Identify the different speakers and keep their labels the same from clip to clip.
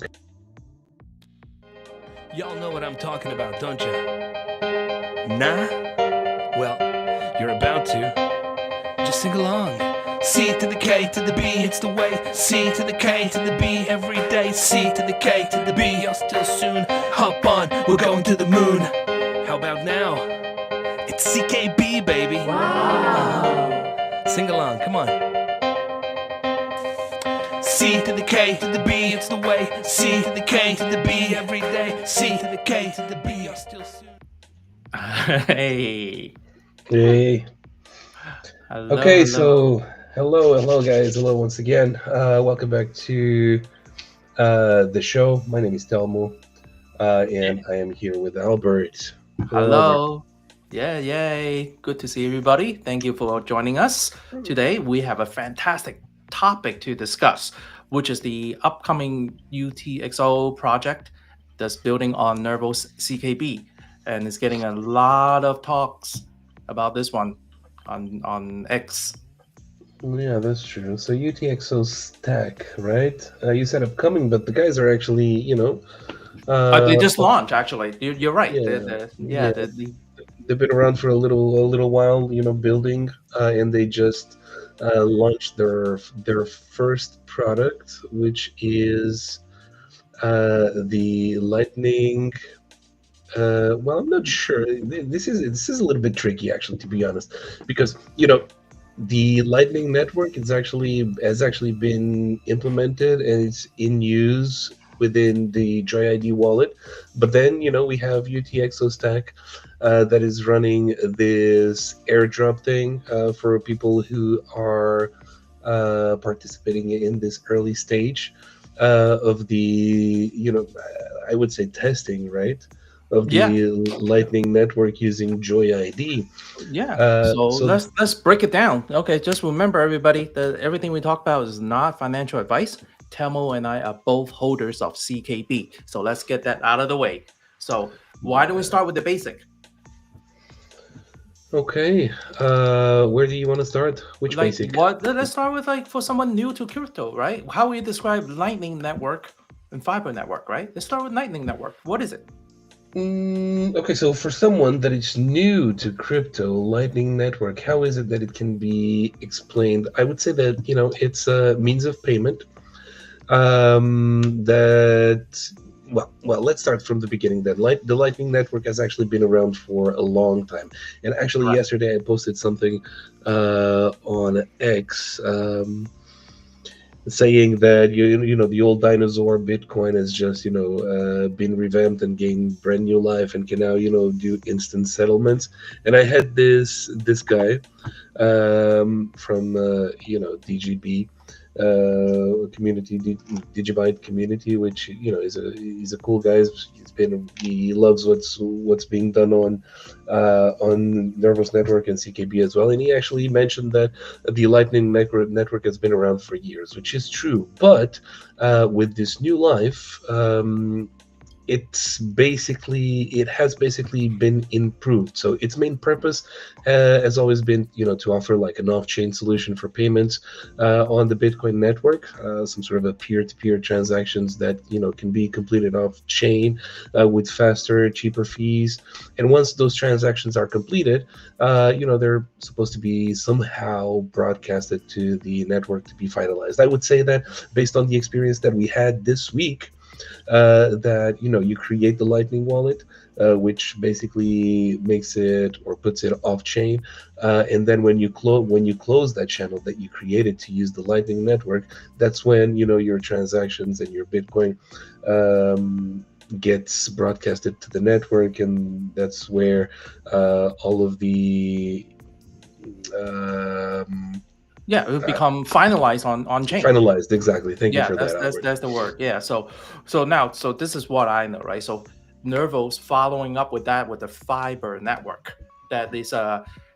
Speaker 1: Okay.
Speaker 2: Y'all know what I'm talking about, don't you? Nah? Well, you're about to. Just sing along. C to the K to the B, it's the way. C to the K to the B every day. C to the K to the B, y'all still soon. Hop on, we're going to the moon. How about now? It's CKB, baby. Wow. Sing along, come on. C to the K to the B, it's the way. C to the K to the B every day. C to the K to the B, y'all still soon.
Speaker 3: Hey.
Speaker 1: Hey.
Speaker 3: Hello,
Speaker 1: Okay,
Speaker 3: hello.
Speaker 1: so hello, guys. Hello once again. Welcome back to the show. My name is Telmo, and I am here with Albert. Hello, Albert.
Speaker 3: Hello. Yeah, yay. Good to see everybody. Thank you for joining us. Today, we have a fantastic topic to discuss, which is the upcoming UTXO project that's building on Nervo's CKB. And it's getting a lot of talks about this one on X.
Speaker 1: Yeah, that's true. So UTXOSTACK, right? You said upcoming, but the guys are actually,
Speaker 3: They
Speaker 1: uh,
Speaker 3: just launched, actually. You're right.
Speaker 1: yeah,
Speaker 3: Yeah,
Speaker 1: yeah. They've been around for a little while, building, and they just launched their first product, which is the Lightning. Well, I'm not sure. This is a little bit tricky, actually, to be honest, because the Lightning Network has actually been implemented and it's in use within the Joy ID wallet. But then we have UTXOSTACK that is running this airdrop thing for people who are participating in this early stage of the I would say testing, right? Of
Speaker 3: yeah.
Speaker 1: the Lightning Network using Joy ID.
Speaker 3: Yeah. So
Speaker 1: So
Speaker 3: let's break it down. Okay, just remember everybody that everything we talk about is not financial advice. Telmo and I are both holders of CKB. So let's get that out of the way. So why don't we start with the basic?
Speaker 1: Okay. Where do you want to start? Which
Speaker 3: Like
Speaker 1: basic?
Speaker 3: what let's start with like for someone new to crypto, right? How we describe Lightning Network and Fiber Network, right? Let's start with Lightning Network. What is it?
Speaker 1: Okay, so for someone that is new to crypto, Lightning Network, how is it that it can be explained? I would say that, it's a means of payment. That well, let's start from the beginning. That the Lightning Network has actually been around for a long time, and actually
Speaker 3: Correct.
Speaker 1: yesterday I posted something on X. Saying that the old dinosaur Bitcoin has just been revamped and gained brand new life and can now do instant settlements. And I had this guy from DGB community, Digibyte community, which he's a cool guy. He loves what's being done on Nervous Network and CKB as well. And he actually mentioned that the Lightning network has been around for years, which is true. But with this new life, it has basically been improved. So its main purpose has always been to offer like an off-chain solution for payments on the Bitcoin network, some sort of a peer-to-peer transactions that can be completed off-chain with faster, cheaper fees. And once those transactions are completed, they're supposed to be somehow broadcasted to the network to be finalized. I would say that based on the experience that we had this week, that you create the Lightning wallet, which basically makes it or puts it off chain, and then when you close that channel that you created to use the Lightning network, that's when your transactions and your Bitcoin gets broadcasted to the network, and that's where all of the
Speaker 3: Yeah, it will
Speaker 1: uh,
Speaker 3: become finalized on chain.
Speaker 1: finalized. Exactly. Thank you
Speaker 3: Yeah,
Speaker 1: for
Speaker 3: that's
Speaker 1: that,
Speaker 3: that's
Speaker 1: Albert.
Speaker 3: that's the word. Yeah. So this is what I know, right? So Nervo's following up with that with the fiber network that is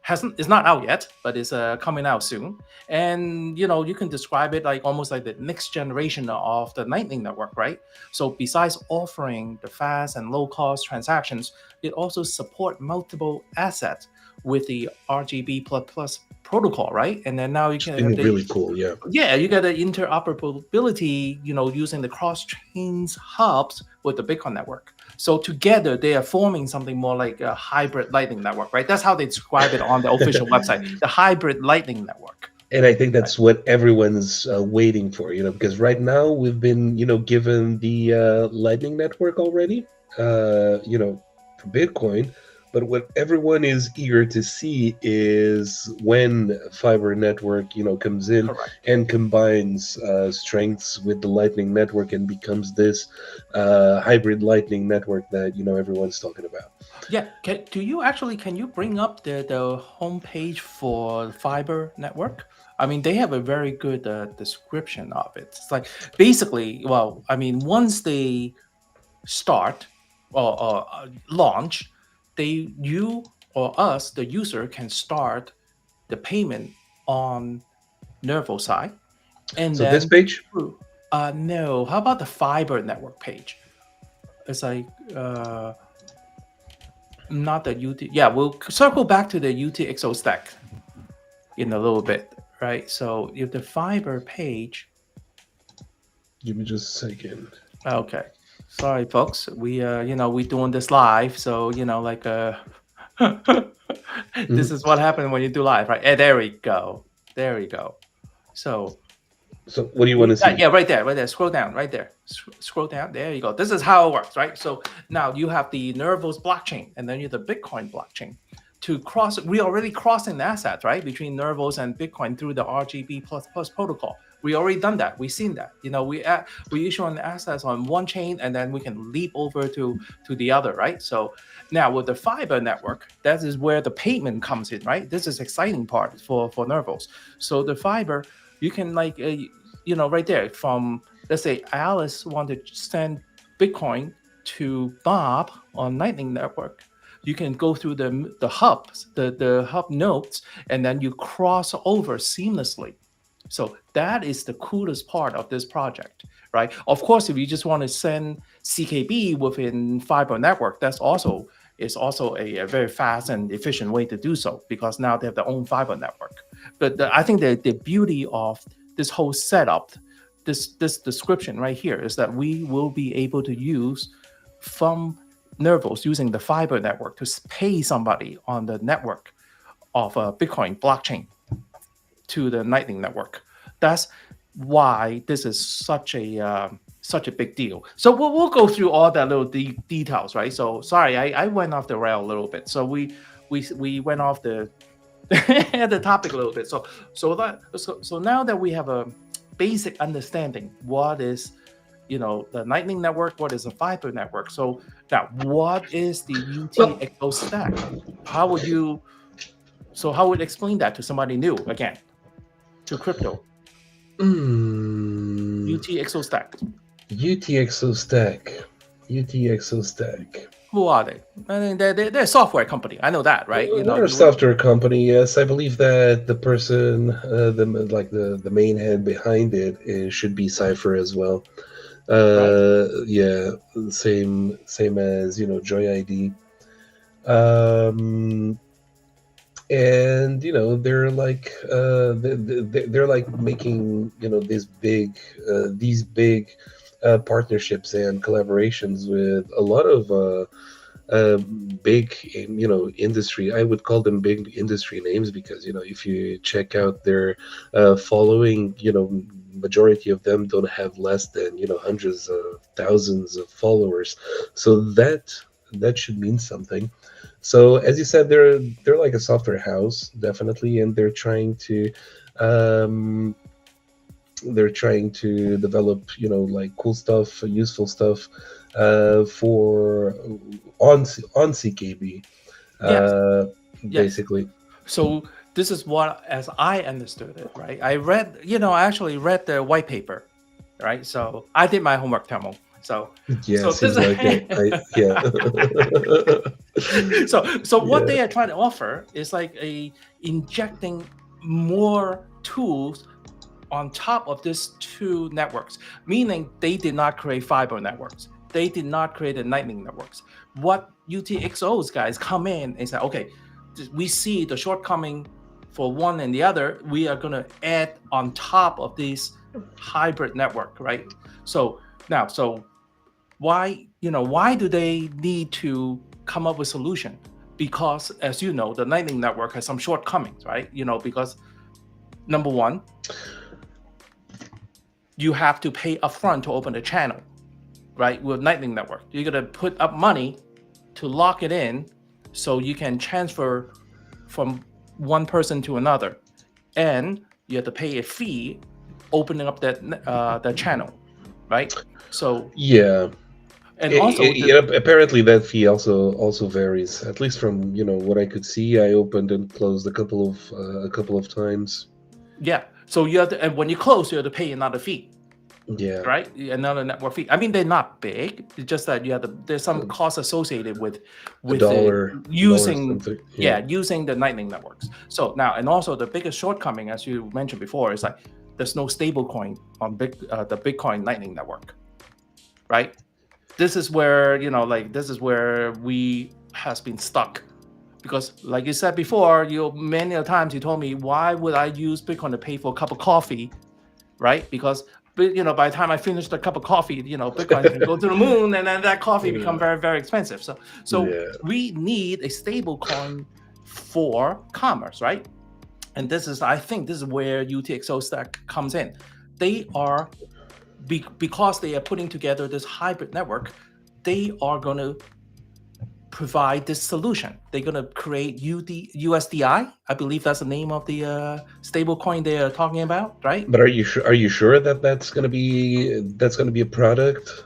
Speaker 3: hasn't is not out yet, but is coming out soon. And you can describe it like almost like the next generation of the Lightning network, right? So besides offering the fast and low cost transactions, it also support multiple assets with the RGB plus protocol, right? And then now you can have the
Speaker 1: Really cool, yeah.
Speaker 3: yeah, you get the interoperability, using the cross chains hubs with the Bitcoin network. So together they are forming something more like a hybrid lightning network, right? That's how they describe it on the official website, the hybrid lightning network.
Speaker 1: And I think that's what everyone's waiting for, because right now we've been, given the Lightning Network already, for Bitcoin. But what everyone is eager to see is when Fiber Network, comes in
Speaker 3: Correct.
Speaker 1: and combines strengths with the Lightning Network and becomes this hybrid Lightning Network that, everyone's talking about.
Speaker 3: Yeah, can you bring up the homepage for Fiber Network? I mean, they have a very good description of it. It's like basically, well, I mean, once they start or launch, you or us, the user, can start the payment on Nervo side, and
Speaker 1: So this
Speaker 3: then
Speaker 1: page,
Speaker 3: no, how about the Fiber Network page? It's like not the UT. Yeah, we'll circle back to the UTXO stack in a little bit, right? So if the Fiber page,
Speaker 1: give me just a second.
Speaker 3: okay. Sorry, folks. We doing this live, so like this
Speaker 1: Mhm.
Speaker 3: is what happened when you do live, right? There we go. There we go. So
Speaker 1: So what do you want to see?
Speaker 3: yeah, right there, right there. Scroll down, right there. Scroll down. There you go. This is how it works, right? So now you have the Nervos blockchain, and then you have the Bitcoin blockchain. To cross, we already crossing the assets, right, between Nervos and Bitcoin through the RGB plus protocol. We already done that. We've seen that. We issue an assets on one chain, and then we can leap over to the other, right? So now with the Fiber network, that is where the payment comes in, right? This is exciting part for Nervos. So the Fiber, you can right there, from, let's say Alice wanted to send Bitcoin to Bob on Lightning Network. You can go through the hubs, the hub nodes, and then you cross over seamlessly. So that is the coolest part of this project, right? Of course, if you just want to send CKB within Fiber Network, is also a very fast and efficient way to do so, because now they have their own Fiber network. But I think the beauty of this whole setup, this description right here, is that we will be able to use from Nervos using the Fiber network to pay somebody on the network of a Bitcoin blockchain to the Lightning network. That's why this is such a big deal. So we'll go through all that little details, right? So sorry, I went off the rail a little bit. So we went off the the topic a little bit. So now that we have a basic understanding what is the Lightning network, what is a Fiber network. So now, what is the
Speaker 1: Well,
Speaker 3: UTXO stack? How would you explain that to somebody new again to crypto? UTXO stack.
Speaker 1: UTXOSTACK. UTXOSTACK.
Speaker 3: Who are they? I mean, they're a software company. I know that, right?
Speaker 1: They're a software company. Yes, I believe that the person, the main head behind it, should be Cipher as well.
Speaker 3: Right.
Speaker 1: Yeah, same as Joy ID. Um, and they're like they're like making these big partnerships and collaborations with a lot of big industry. I would call them big industry names, because if you check out their following, majority of them don't have less than hundreds of thousands of followers. So that should mean something. So as you said, they're like a software house, definitely, and um, they're trying to develop like cool stuff, useful stuff for on CKB,
Speaker 3: Yes.
Speaker 1: uh,
Speaker 3: Yes.
Speaker 1: basically.
Speaker 3: So this is what, as I understood it, right? I actually read the white paper, right? So I did my homework, Telmo.
Speaker 1: Yeah,
Speaker 3: So this
Speaker 1: seems like it.
Speaker 3: so what
Speaker 1: Yeah.
Speaker 3: they are trying to offer is like injecting more tools on top of these two networks, meaning they did not create Fiber networks. They did not create the Lightning networks. What UTXO's guys come in and say, okay, we see the shortcoming for one and the other, we are going to add on top of this hybrid network, right? So now, so why do they need to come up with solution? Because as you know, the Lightning Network has some shortcomings, right? Because number one, you have to pay upfront to open the channel, right? With Lightning Network, you're gonna put up money to lock it in, so you can transfer from one person to another, and you have to pay a fee opening up that channel, right? So
Speaker 1: Yeah.
Speaker 3: and also
Speaker 1: Apparently that fee also varies. At least from what I could see, I opened and closed a couple of times.
Speaker 3: yeah, so you have to, and when you close, you have to pay another fee,
Speaker 1: Yeah,
Speaker 3: right? Another network fee. I mean, they're not big. It's just that you have to. There's some cost associated with
Speaker 1: a
Speaker 3: it
Speaker 1: dollar
Speaker 3: using,
Speaker 1: something. Yeah,
Speaker 3: yeah, using the Lightning networks. So now, and also the biggest shortcoming, as you mentioned before, is like there's no stable coin on the Bitcoin Lightning network, right? This is where this is where we has been stuck, because like you said before, many of times you told me, why would I use Bitcoin to pay for a cup of coffee, right? Because by the time I finish the cup of coffee, Bitcoin can go to the moon, and then that coffee become very, very expensive. So
Speaker 1: yeah,
Speaker 3: we need a stable coin for commerce, right? And I think this is where UTXOSTACK comes in. They are because they are putting together this hybrid network, they are going to provide this solution. They're going to create USDI. I believe that's the name of the stable coin they are talking about, right?
Speaker 1: But are you sure that that's gonna be a product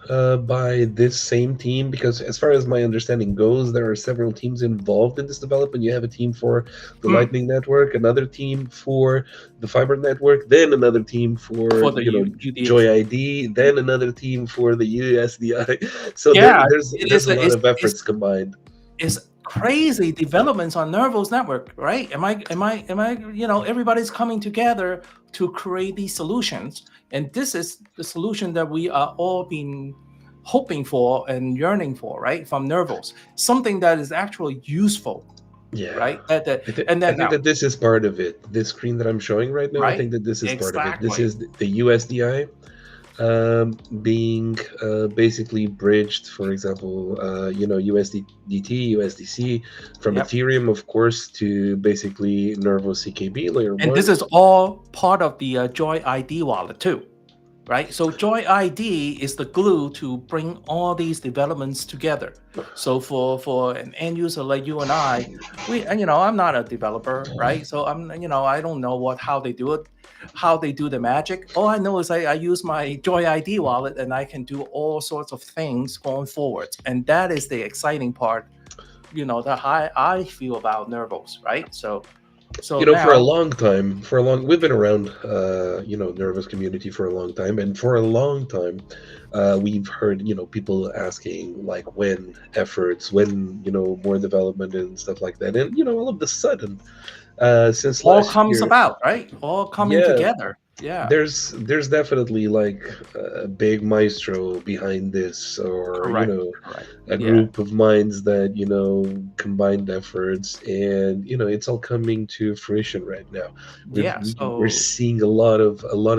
Speaker 1: by this same team? Because as far as my understanding goes, there are several teams involved in this development. You have a team for the
Speaker 3: Mm,
Speaker 1: Lightning Network, another team for the Fiber Network, then another team for
Speaker 3: for the UDX.
Speaker 1: Joy ID, then another team for the USDI. So there,
Speaker 3: Yeah,
Speaker 1: there's
Speaker 3: it
Speaker 1: there's
Speaker 3: is.
Speaker 1: a lot of efforts combined.
Speaker 3: It's crazy developments on Nervo's network, right? Everybody's coming together to create these solutions, and this is the solution that we are all been hoping for and yearning for, right? From Nervos, something that is actually useful,
Speaker 1: Yeah.
Speaker 3: right? That
Speaker 1: I, th-
Speaker 3: and
Speaker 1: I
Speaker 3: then
Speaker 1: think
Speaker 3: now,
Speaker 1: that this is part of it. This screen that I'm showing right now, I
Speaker 3: right?
Speaker 1: think that this is part of it. This
Speaker 3: Exactly.
Speaker 1: is the USDI being basically bridged, for example, USDT, USDC from
Speaker 3: Yep.
Speaker 1: Ethereum, of course, to basically Nervo CKB layer
Speaker 3: And this
Speaker 1: one.
Speaker 3: is all part of the Joy ID wallet too, right? So Joy ID is the glue to bring all these developments together. So for an end user like you and I, I'm not a developer, right? So I don't know how they do it, how they do the magic. All I know is I use my Joy ID wallet, and I can do all sorts of things going forward. And that is the exciting part, that I feel about Nervos, right? So
Speaker 1: For a
Speaker 3: now,
Speaker 1: long time, we've been around, Nervous community for a long time, and for a long time, we've heard, people asking like when more development and stuff like that, and all of the sudden, since
Speaker 3: all
Speaker 1: last
Speaker 3: comes
Speaker 1: year,
Speaker 3: about, right? All coming
Speaker 1: yeah,
Speaker 3: together. Yeah,
Speaker 1: there's definitely like a big maestro behind this, or
Speaker 3: correct, correct.
Speaker 1: a
Speaker 3: Yeah,
Speaker 1: group of minds that combined efforts, and it's all coming to fruition right now.
Speaker 3: yeah.
Speaker 1: We're
Speaker 3: So
Speaker 1: seeing a lot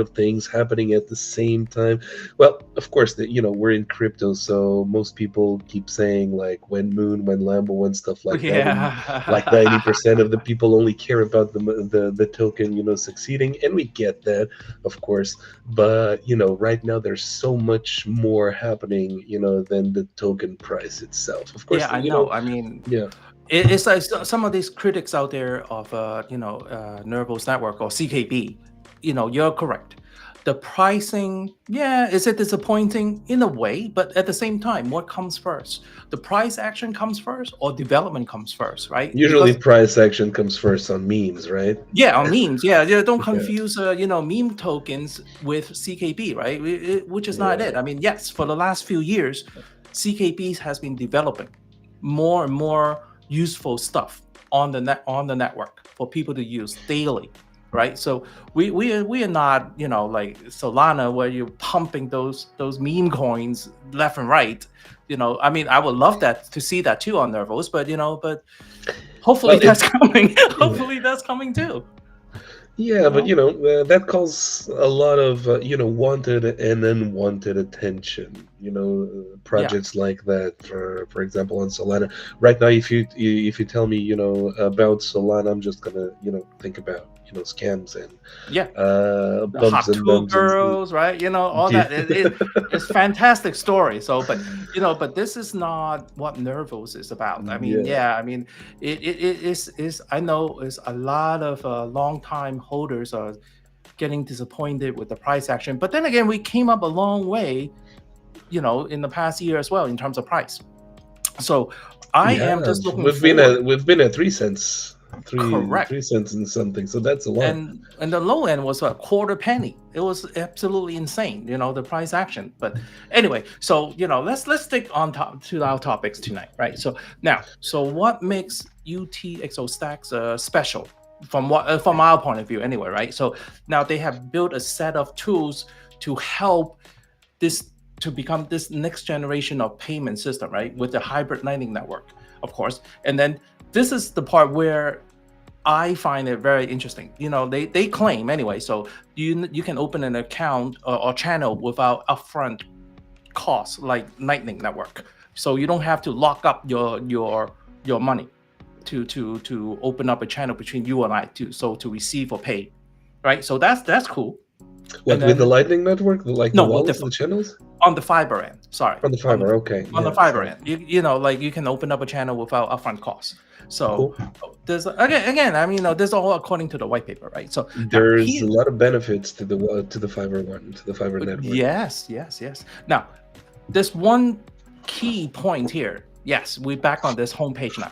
Speaker 1: of things happening at the same time. Well, of course, we're in crypto, so most people keep saying like when Moon, when Lambo, when stuff like that, and like
Speaker 3: yeah,
Speaker 1: 90% of the people only care about the token succeeding, and we get that, of course. But right now there's so much more happening than the token price itself, of course.
Speaker 3: yeah. I know. I mean,
Speaker 1: Yeah,
Speaker 3: it's like some of these critics out there of Nervos Network or CKB. You're correct. The pricing, yeah, is it disappointing in a way? But at the same time, what comes first? The price action comes first, or development comes first, right?
Speaker 1: usually
Speaker 3: Because
Speaker 1: price action comes first on memes, right?
Speaker 3: yeah, on memes, yeah, yeah. Don't
Speaker 1: Yeah,
Speaker 3: confuse, meme tokens with CKB, right? Which is not
Speaker 1: yeah,
Speaker 3: it. I mean, yes, for the last few years, CKB has been developing more and more useful stuff on the network for people to use daily, right? So we are not, like Solana, where you're pumping those meme coins left and right. I mean, I would love that to see that too on Nervos, but hopefully
Speaker 1: Well,
Speaker 3: that's coming.
Speaker 1: yeah.
Speaker 3: Hopefully that's coming too.
Speaker 1: Yeah, but
Speaker 3: No?
Speaker 1: that calls a lot of wanted and unwanted attention.
Speaker 3: Yeah.
Speaker 1: Projects like that, for example, on Solana. Right now, if you tell me about Solana, I'm just gonna think about scams and
Speaker 3: Yeah. The
Speaker 1: bumps
Speaker 3: hot
Speaker 1: and
Speaker 3: two
Speaker 1: dumps and
Speaker 3: girls, right? All
Speaker 1: yeah.
Speaker 3: that. It's fantastic story. So, but this is not what Nervos is about. I mean,
Speaker 1: Yeah.
Speaker 3: yeah, I mean, it is. I know is a lot of long time holders are getting disappointed with the price action. But then again, we came up a long way, in the past year as well in terms of price. So I
Speaker 1: We
Speaker 3: am
Speaker 1: have
Speaker 3: just looking
Speaker 1: we've been
Speaker 3: forward.
Speaker 1: at we've been at 3 cents,
Speaker 3: Correct.
Speaker 1: 3 cents and something. So that's a lot.
Speaker 3: And the low end was a quarter penny. It was absolutely insane, the price action. But anyway, so let's stick on top to our topics tonight, right? So now, so what makes UTXO stacks special from our point of view, anyway, right? So now they have built a set of tools to help this to become this next generation of payment system, right? With the hybrid Lightning network, of course. And then this is the part where I find it very interesting. They claim anyway. So you can open an account or channel without upfront costs like Lightning Network. So you don't have to lock up your money to open up a channel between you and I to receive or pay, right? So that's cool. And
Speaker 1: What with the
Speaker 3: then
Speaker 1: Lightning Network, like the
Speaker 3: no, with
Speaker 1: wallets, the channels
Speaker 3: on the fiber end. Sorry,
Speaker 1: on the fiber? Okay,
Speaker 3: on the
Speaker 1: yeah,
Speaker 3: fiber
Speaker 1: sure,
Speaker 3: end. Like you can open up a channel without upfront costs. So
Speaker 1: cool.
Speaker 3: there's again. I mean, this all according to the white paper, right? So now
Speaker 1: There's
Speaker 3: here,
Speaker 1: a lot of benefits to the fiber to the fiber network.
Speaker 3: yes. Now there's one key point here. Yes, we're back on this homepage now.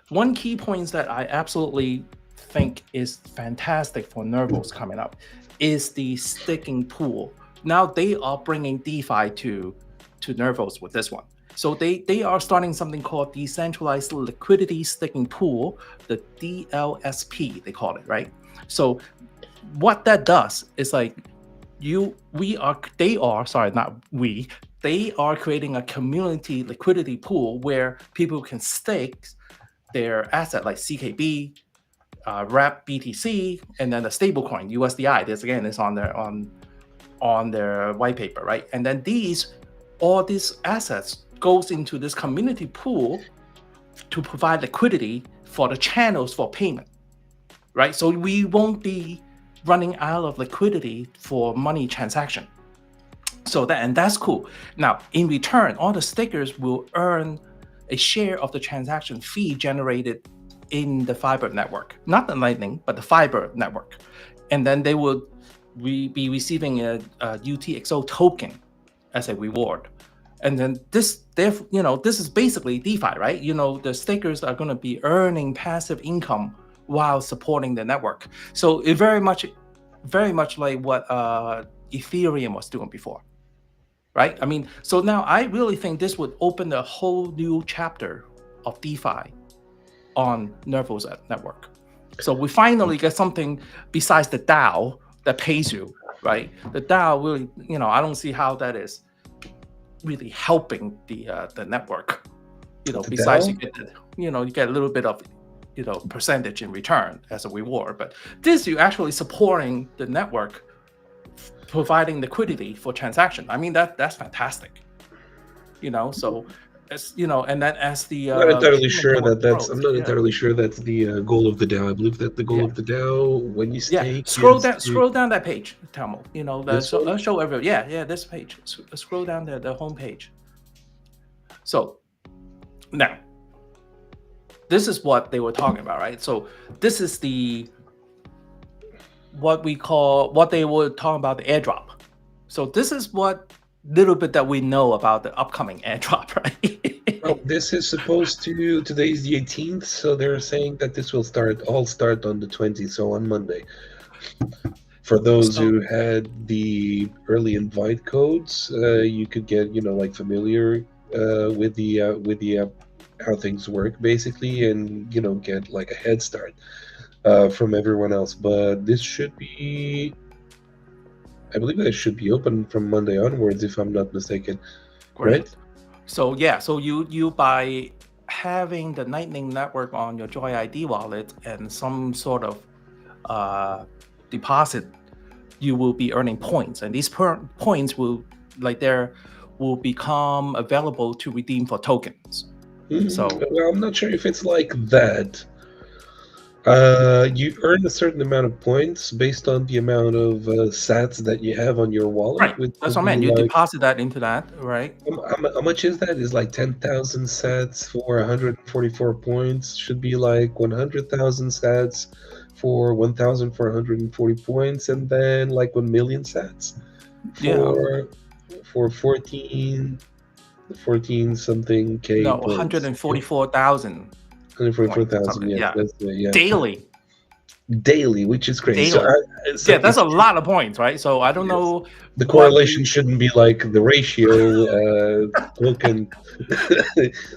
Speaker 3: One key point that I absolutely think is fantastic for Nervos coming up is the sticking pool. Now they are bringing DeFi to Nervos with this one. So they are starting something called decentralized liquidity sticking pool, the DLSP they call it, right? So what that does is like they are creating a community liquidity pool where people can stake their asset like CKB, wrap BTC, and then the stablecoin USDI. This again is on their white paper, right? And then all these assets goes into this community pool to provide liquidity for the channels for payment, right? So we won't be running out of liquidity for money transaction. So that's cool. Now, in return, all the stakers will earn a share of the transaction fee generated in the fiber network, not the Lightning, but the fiber network. And then they will be receiving a UTXO token as a reward. And then this is basically DeFi, right? The stakers are going to be earning passive income while supporting the network. So it very much like what Ethereum was doing before, right? I mean, so now I really think this would open a whole new chapter of DeFi on Nervos network. So we finally get something besides the DAO that pays you, right? The DAO really, I don't see how that is really helping the network.
Speaker 1: The
Speaker 3: Besides
Speaker 1: DAO?
Speaker 3: you get a little bit of percentage in return as a reward, but this you actually supporting the network, providing liquidity for transaction. I mean that's fantastic. So as and then as the
Speaker 1: I'm not entirely
Speaker 3: payment
Speaker 1: sure
Speaker 3: network
Speaker 1: that that's.
Speaker 3: grows,
Speaker 1: I'm not
Speaker 3: yeah,
Speaker 1: entirely sure that's the goal of the DAO. I believe that the goal
Speaker 3: yeah.
Speaker 1: of the DAO, when you
Speaker 3: Yeah,
Speaker 1: stake,
Speaker 3: scroll
Speaker 1: is
Speaker 3: down,
Speaker 1: to
Speaker 3: scroll down that page, Telmo.
Speaker 1: this one.
Speaker 3: I'll show everyone. Yeah, this page. Scroll down the home page. So now, this is what they were talking about, right? So this is what they were talking about, the airdrop. So this is what little bit that we know about the upcoming airdrop, right?
Speaker 1: Well, this is supposed to. Today's the 18th, so they're saying that this will all start on the 20th, so on Monday. For those
Speaker 3: So
Speaker 1: who had the early invite codes, you could get like familiar with the how things work basically, and get like a head start from everyone else. But this should be, I believe, that it should be open from Monday onwards, if I'm not mistaken,
Speaker 3: great.
Speaker 1: right?
Speaker 3: So yeah, so you by having the Lightning Network on your Joy ID wallet and some sort of deposit, you will be earning points, and these points will there will become available to redeem for tokens. So
Speaker 1: Well, I'm not sure if it's like that. You earn a certain amount of points based on the amount of sats that you have on your wallet,
Speaker 3: right,
Speaker 1: which
Speaker 3: that's
Speaker 1: would
Speaker 3: what I
Speaker 1: be
Speaker 3: meant. You
Speaker 1: like
Speaker 3: deposit that into that, right?
Speaker 1: how much is that? Is like 10,000 sats for 144 points. Should be like 100,000 sats for 1,440 points, and then like 1 million sats
Speaker 3: Yeah.
Speaker 1: for 14 something K
Speaker 3: No,
Speaker 1: points. Yeah,
Speaker 3: 144,000 points or
Speaker 1: 144,000.
Speaker 3: something.
Speaker 1: Yes,
Speaker 3: Yeah,
Speaker 1: that's yeah.
Speaker 3: daily,
Speaker 1: Daily, which is crazy. So,
Speaker 3: daily.
Speaker 1: so
Speaker 3: Yeah, that's a
Speaker 1: it's
Speaker 3: lot of points, right? So I don't
Speaker 1: yes.
Speaker 3: know
Speaker 1: The
Speaker 3: what
Speaker 1: correlation
Speaker 3: you.
Speaker 1: shouldn't be like the ratio token,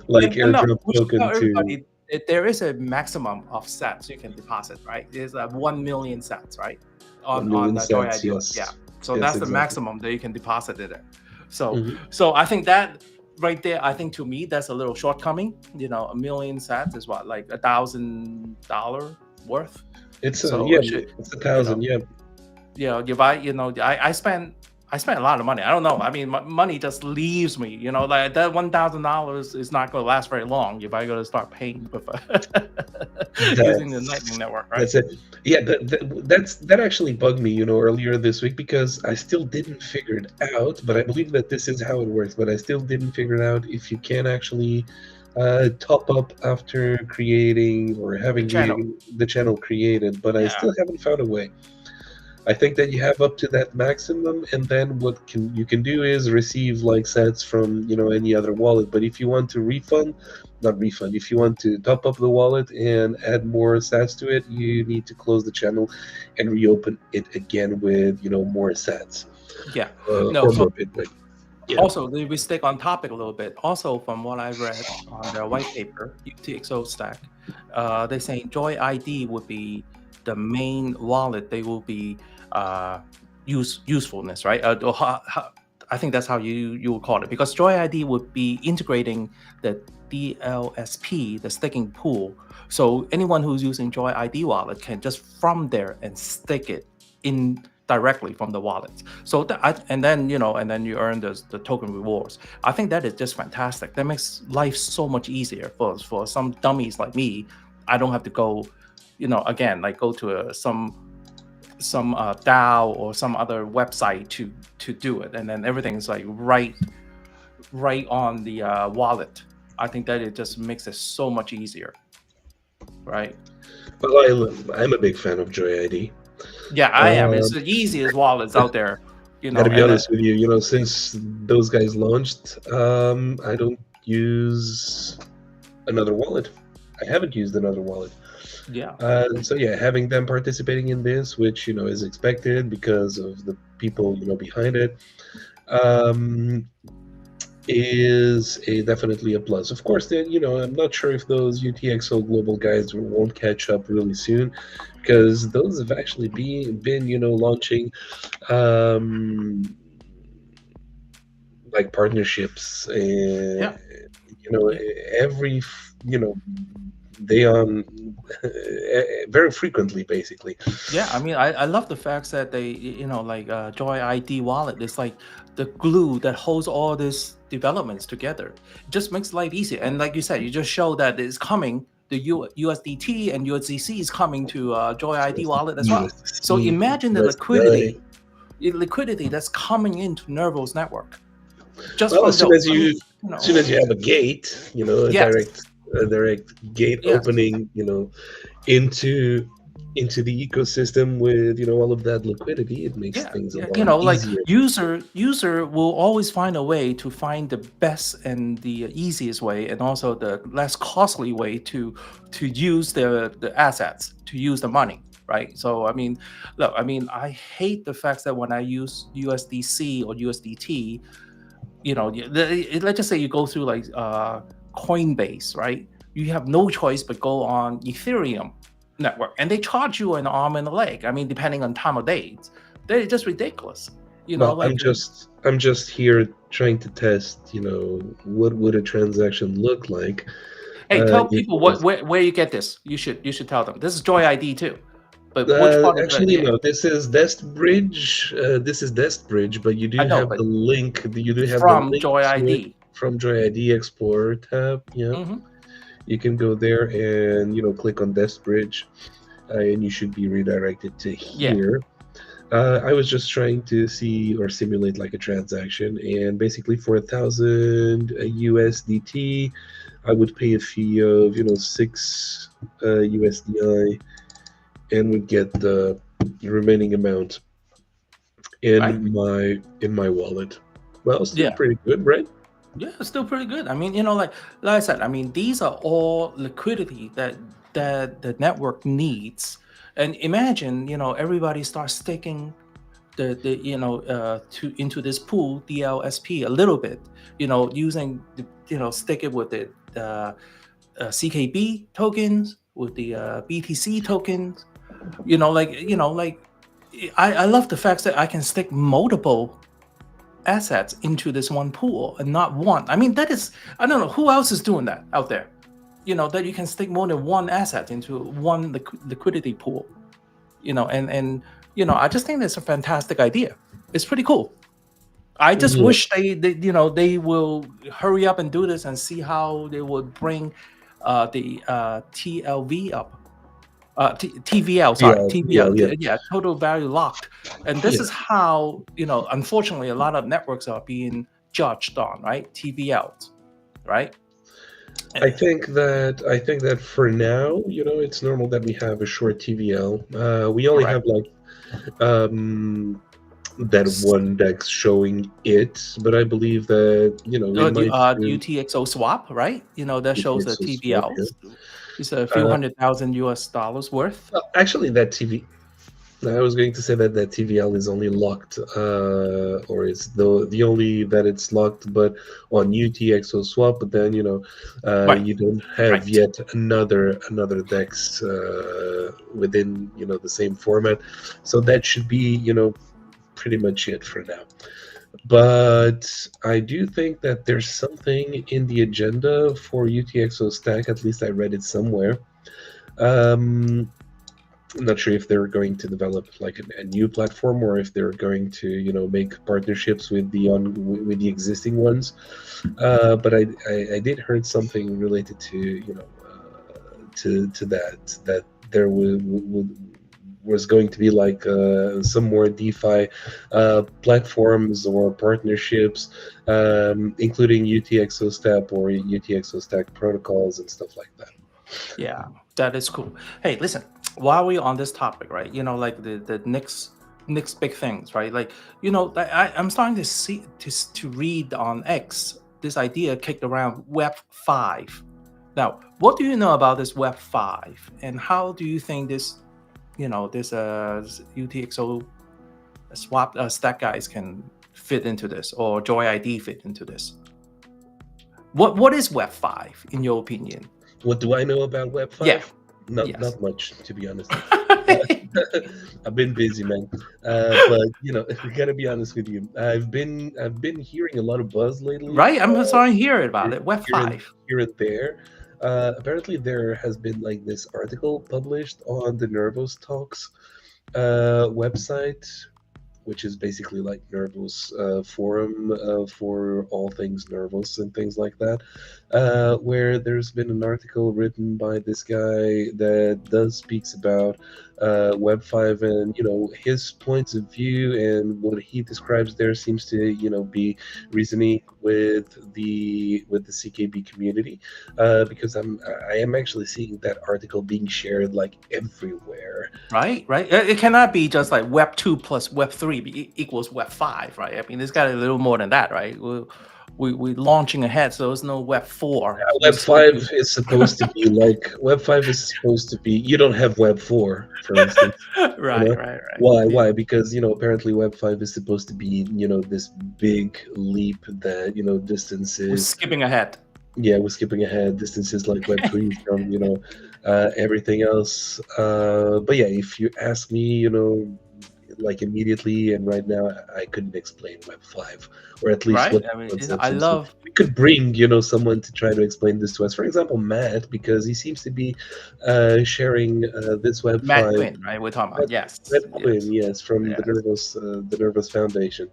Speaker 1: like
Speaker 3: No,
Speaker 1: airdrop
Speaker 3: we should tell
Speaker 1: token to
Speaker 3: everybody there is a maximum of sets you can deposit, right? There's 1 million sets, right?
Speaker 1: one
Speaker 3: On
Speaker 1: million
Speaker 3: the Joy
Speaker 1: cents.
Speaker 3: ID. Yeah.
Speaker 1: Yes,
Speaker 3: So
Speaker 1: yes,
Speaker 3: that's the
Speaker 1: exactly.
Speaker 3: maximum that you can deposit it in. So
Speaker 1: Mhm.
Speaker 3: so I think that right there, I think to me that's a little shortcoming. 1 million sets is what, like $1,000 worth.
Speaker 1: It's a
Speaker 3: So
Speaker 1: yeah,
Speaker 3: it should,
Speaker 1: it's a
Speaker 3: you know,
Speaker 1: thousand. Yeah,
Speaker 3: if I spent a lot of money. I don't know. I mean, money just leaves me. Like that $1,000 is not going to last very long if I go to start paying with using the Lightning
Speaker 1: that's
Speaker 3: Network, right?
Speaker 1: that's it. Yeah, that actually bugged me, earlier this week because I still didn't figure it out. But I believe that this is how it works. But I still didn't figure it out if you can actually top up after creating or
Speaker 3: The
Speaker 1: having
Speaker 3: channel.
Speaker 1: the channel created. But I
Speaker 3: Yeah.
Speaker 1: still haven't found a way. I think that you have up to that maximum, and then what you can do is receive like sets from any other wallet. But if you want to not refund, if you want to top up the wallet and add more sats to it, you need to close the channel and reopen it again with more sats
Speaker 3: Yeah. No.
Speaker 1: or
Speaker 3: So
Speaker 1: more Bitcoin. Yeah.
Speaker 3: also, we stick on topic a little bit. Also, from what I read on their white paper, UTXOSTACK, they saying Joy ID would be the main wallet. They will be usefulness, right? I think that's how you would call it, because Joy ID would be integrating the DLSP, the staking pool. So anyone who's using Joy ID wallet can just from there and stick it in directly from the wallets. So and then you earn the token rewards. I think that is just fantastic. That makes life so much easier for some dummies like me. I don't have to go, again, like go to some DAO or some other website to do it, and then everything's like right on the wallet. I think that it just makes it so much easier, right?
Speaker 1: Well, I'm a big fan of Joy ID.
Speaker 3: Yeah, I am. It's the easiest wallets out there,
Speaker 1: Gotta be
Speaker 3: and
Speaker 1: honest with you, since those guys launched, I don't use another wallet. I haven't used another wallet.
Speaker 3: yeah.
Speaker 1: So yeah, having them participating in this, which is expected because of the people behind it, is definitely a plus. Of course, then I'm not sure if those UTXO global guys won't catch up really soon, because those have actually been launching like partnerships,
Speaker 3: Yeah.
Speaker 1: every they on very frequently, basically.
Speaker 3: Yeah, I mean, I love the fact that they, like Joy ID wallet is like the glue that holds all these developments together. It just makes life easier. And like you said, you just show that it's coming. The USDT and USDC is coming to Joy ID wallet as well. So
Speaker 1: USC,
Speaker 3: imagine the
Speaker 1: USDI.
Speaker 3: liquidity that's coming into Nervo's network just
Speaker 1: Well,
Speaker 3: from
Speaker 1: as soon
Speaker 3: those.
Speaker 1: as you as soon as you have a gate, a
Speaker 3: Yes,
Speaker 1: direct gate
Speaker 3: yes.
Speaker 1: opening, into the ecosystem with all of that liquidity, it makes
Speaker 3: Yeah,
Speaker 1: things a
Speaker 3: yeah,
Speaker 1: lot
Speaker 3: like
Speaker 1: easier.
Speaker 3: user will always find a way to find the best and the easiest way, and also the less costly way to use the assets, to use the money, right? So I mean, look, I mean, I hate the fact that when I use USDC or USDT, let's just say you go through like Coinbase, right? You have no choice but go on Ethereum network, and they charge you an arm and a leg. I mean, depending on time of day, they're just ridiculous.
Speaker 1: Well,
Speaker 3: Like
Speaker 1: I'm just here trying to test, what would a transaction look like.
Speaker 3: Hey, tell
Speaker 1: It
Speaker 3: people
Speaker 1: was
Speaker 3: where you get this. You should tell them. This is Joy ID too. But which part of
Speaker 1: actually
Speaker 3: the
Speaker 1: no. This is Destbridge. This is Destbridge, but you
Speaker 3: I
Speaker 1: do
Speaker 3: know,
Speaker 1: have
Speaker 3: but
Speaker 1: the link. You do have the
Speaker 3: from
Speaker 1: link
Speaker 3: Joy
Speaker 1: to it
Speaker 3: ID.
Speaker 1: from Joy ID Explorer tab. Yeah,
Speaker 3: Hmm.
Speaker 1: you can go there and click on Destbridge, and you should be redirected to
Speaker 3: Yeah,
Speaker 1: here. I was just trying to see or simulate like a transaction, and basically for 1,000 USDT, I would pay a fee of 6 USDI, and would get the remaining amount
Speaker 3: right.
Speaker 1: in my wallet. Well, still
Speaker 3: Yeah,
Speaker 1: pretty good, right?
Speaker 3: yeah, it's still pretty good. I mean, like I said, I mean, these are all liquidity that the network needs. And imagine, everybody starts staking the to into this pool DLSP a little bit, using stick it with the CKB tokens, with the BTC tokens. I love the fact that I can stick multiple assets into this one pool and not one. I mean, that is, I don't know who else is doing that out there. That you can stick more than one asset into one liquidity pool. And I just think that's a fantastic idea. It's pretty cool. I just
Speaker 1: Yeah,
Speaker 3: wish they will hurry up and do this and see how they would bring the TLV up. TVL, sorry,
Speaker 1: VL,
Speaker 3: TVL,
Speaker 1: VL, yeah,
Speaker 3: yeah, total value locked. And this
Speaker 1: yeah.
Speaker 3: is how, unfortunately, a lot of networks are being judged on, right? TVLs, right?
Speaker 1: I think that for now, it's normal that we have a short TVL. We only
Speaker 3: Correct.
Speaker 1: have like that one dex showing it, but I believe that it might soon
Speaker 3: UTXO swap, right? That shows the
Speaker 1: UTXO swap. Yeah.
Speaker 3: TVLs. It's a few
Speaker 1: Uh,
Speaker 3: $100,000 US worth.
Speaker 1: Actually, that TV. I was going to say that TVL is only locked, or it's the only that it's locked, but on UTXO swap. But then
Speaker 3: Right,
Speaker 1: you don't have
Speaker 3: right.
Speaker 1: yet another DEX within the same format, so that should be pretty much it for now. But I do think that there's something in the agenda for UTXO Stack. At least I read it somewhere. Um, I'm not sure if they're going to develop like a new platform, or if they're going to make partnerships with the existing ones. But I did heard something related to to that there was going to be like some more DeFi platforms or partnerships, including UTXOSTAP or UTXOSTACK protocols and stuff like that.
Speaker 3: Yeah, that is cool. Hey, listen, while we're on this topic, right? Like the next big things, right? Like, I'm starting to see to read on X this idea kicked around Web 5. Now, what do you know about this Web 5, and how do you think this UTXO swap stack guys can fit into this, or Joy ID fit into this? What is Web 5 in your opinion?
Speaker 1: What do I know about Web
Speaker 3: Yeah.
Speaker 1: 5? Not
Speaker 3: Yes.
Speaker 1: not much, to be honest. Uh, I've been busy, man. But I gotta be honest with you. I've been hearing a lot of buzz lately,
Speaker 3: Right? I'm sorry to hear about
Speaker 1: here
Speaker 3: it. Web
Speaker 1: here and
Speaker 3: 5.
Speaker 1: here and there. Apparently, there has been like this article published on the Nervos Talks website, which is basically like Nervos forum for all things Nervos and things like that, where there's been an article written by this guy that does speaks about Web 5, and his points of view, and what he describes there seems to be reasoning with the CKB community, because I am actually seeing that article being shared like everywhere.
Speaker 3: Right? Right? It cannot be just like Web 2 plus Web 3 equals Web 5, right? I mean, it's got a little more than that, right? We're launching ahead, so there's no Web 4. We
Speaker 1: Web
Speaker 3: still
Speaker 1: five
Speaker 3: do.
Speaker 1: is supposed to be like Web 5 is supposed to be. You don't have Web 4, for instance. You
Speaker 3: Right,
Speaker 1: know
Speaker 3: right, right.
Speaker 1: why?
Speaker 3: Yeah.
Speaker 1: Why? Because apparently Web 5 is supposed to be this big leap that
Speaker 3: We're
Speaker 1: distances.
Speaker 3: skipping ahead.
Speaker 1: Yeah, we're skipping ahead. Distances like Web 3 from everything else. But yeah, if you ask me, like immediately, and right now I couldn't explain Web 5, or at least
Speaker 3: right?
Speaker 1: what
Speaker 3: I mean,
Speaker 1: concepts
Speaker 3: I
Speaker 1: are. So
Speaker 3: love
Speaker 1: we could bring, someone to try to explain this to us. For example, Matt, because he seems to be sharing this Web
Speaker 3: Matt
Speaker 1: 5.
Speaker 3: Quinn, right? We're talking
Speaker 1: Matt,
Speaker 3: about yes,
Speaker 1: Matt Quinn,
Speaker 3: yes,
Speaker 1: yes, from
Speaker 3: yes,
Speaker 1: the Nervous Foundation.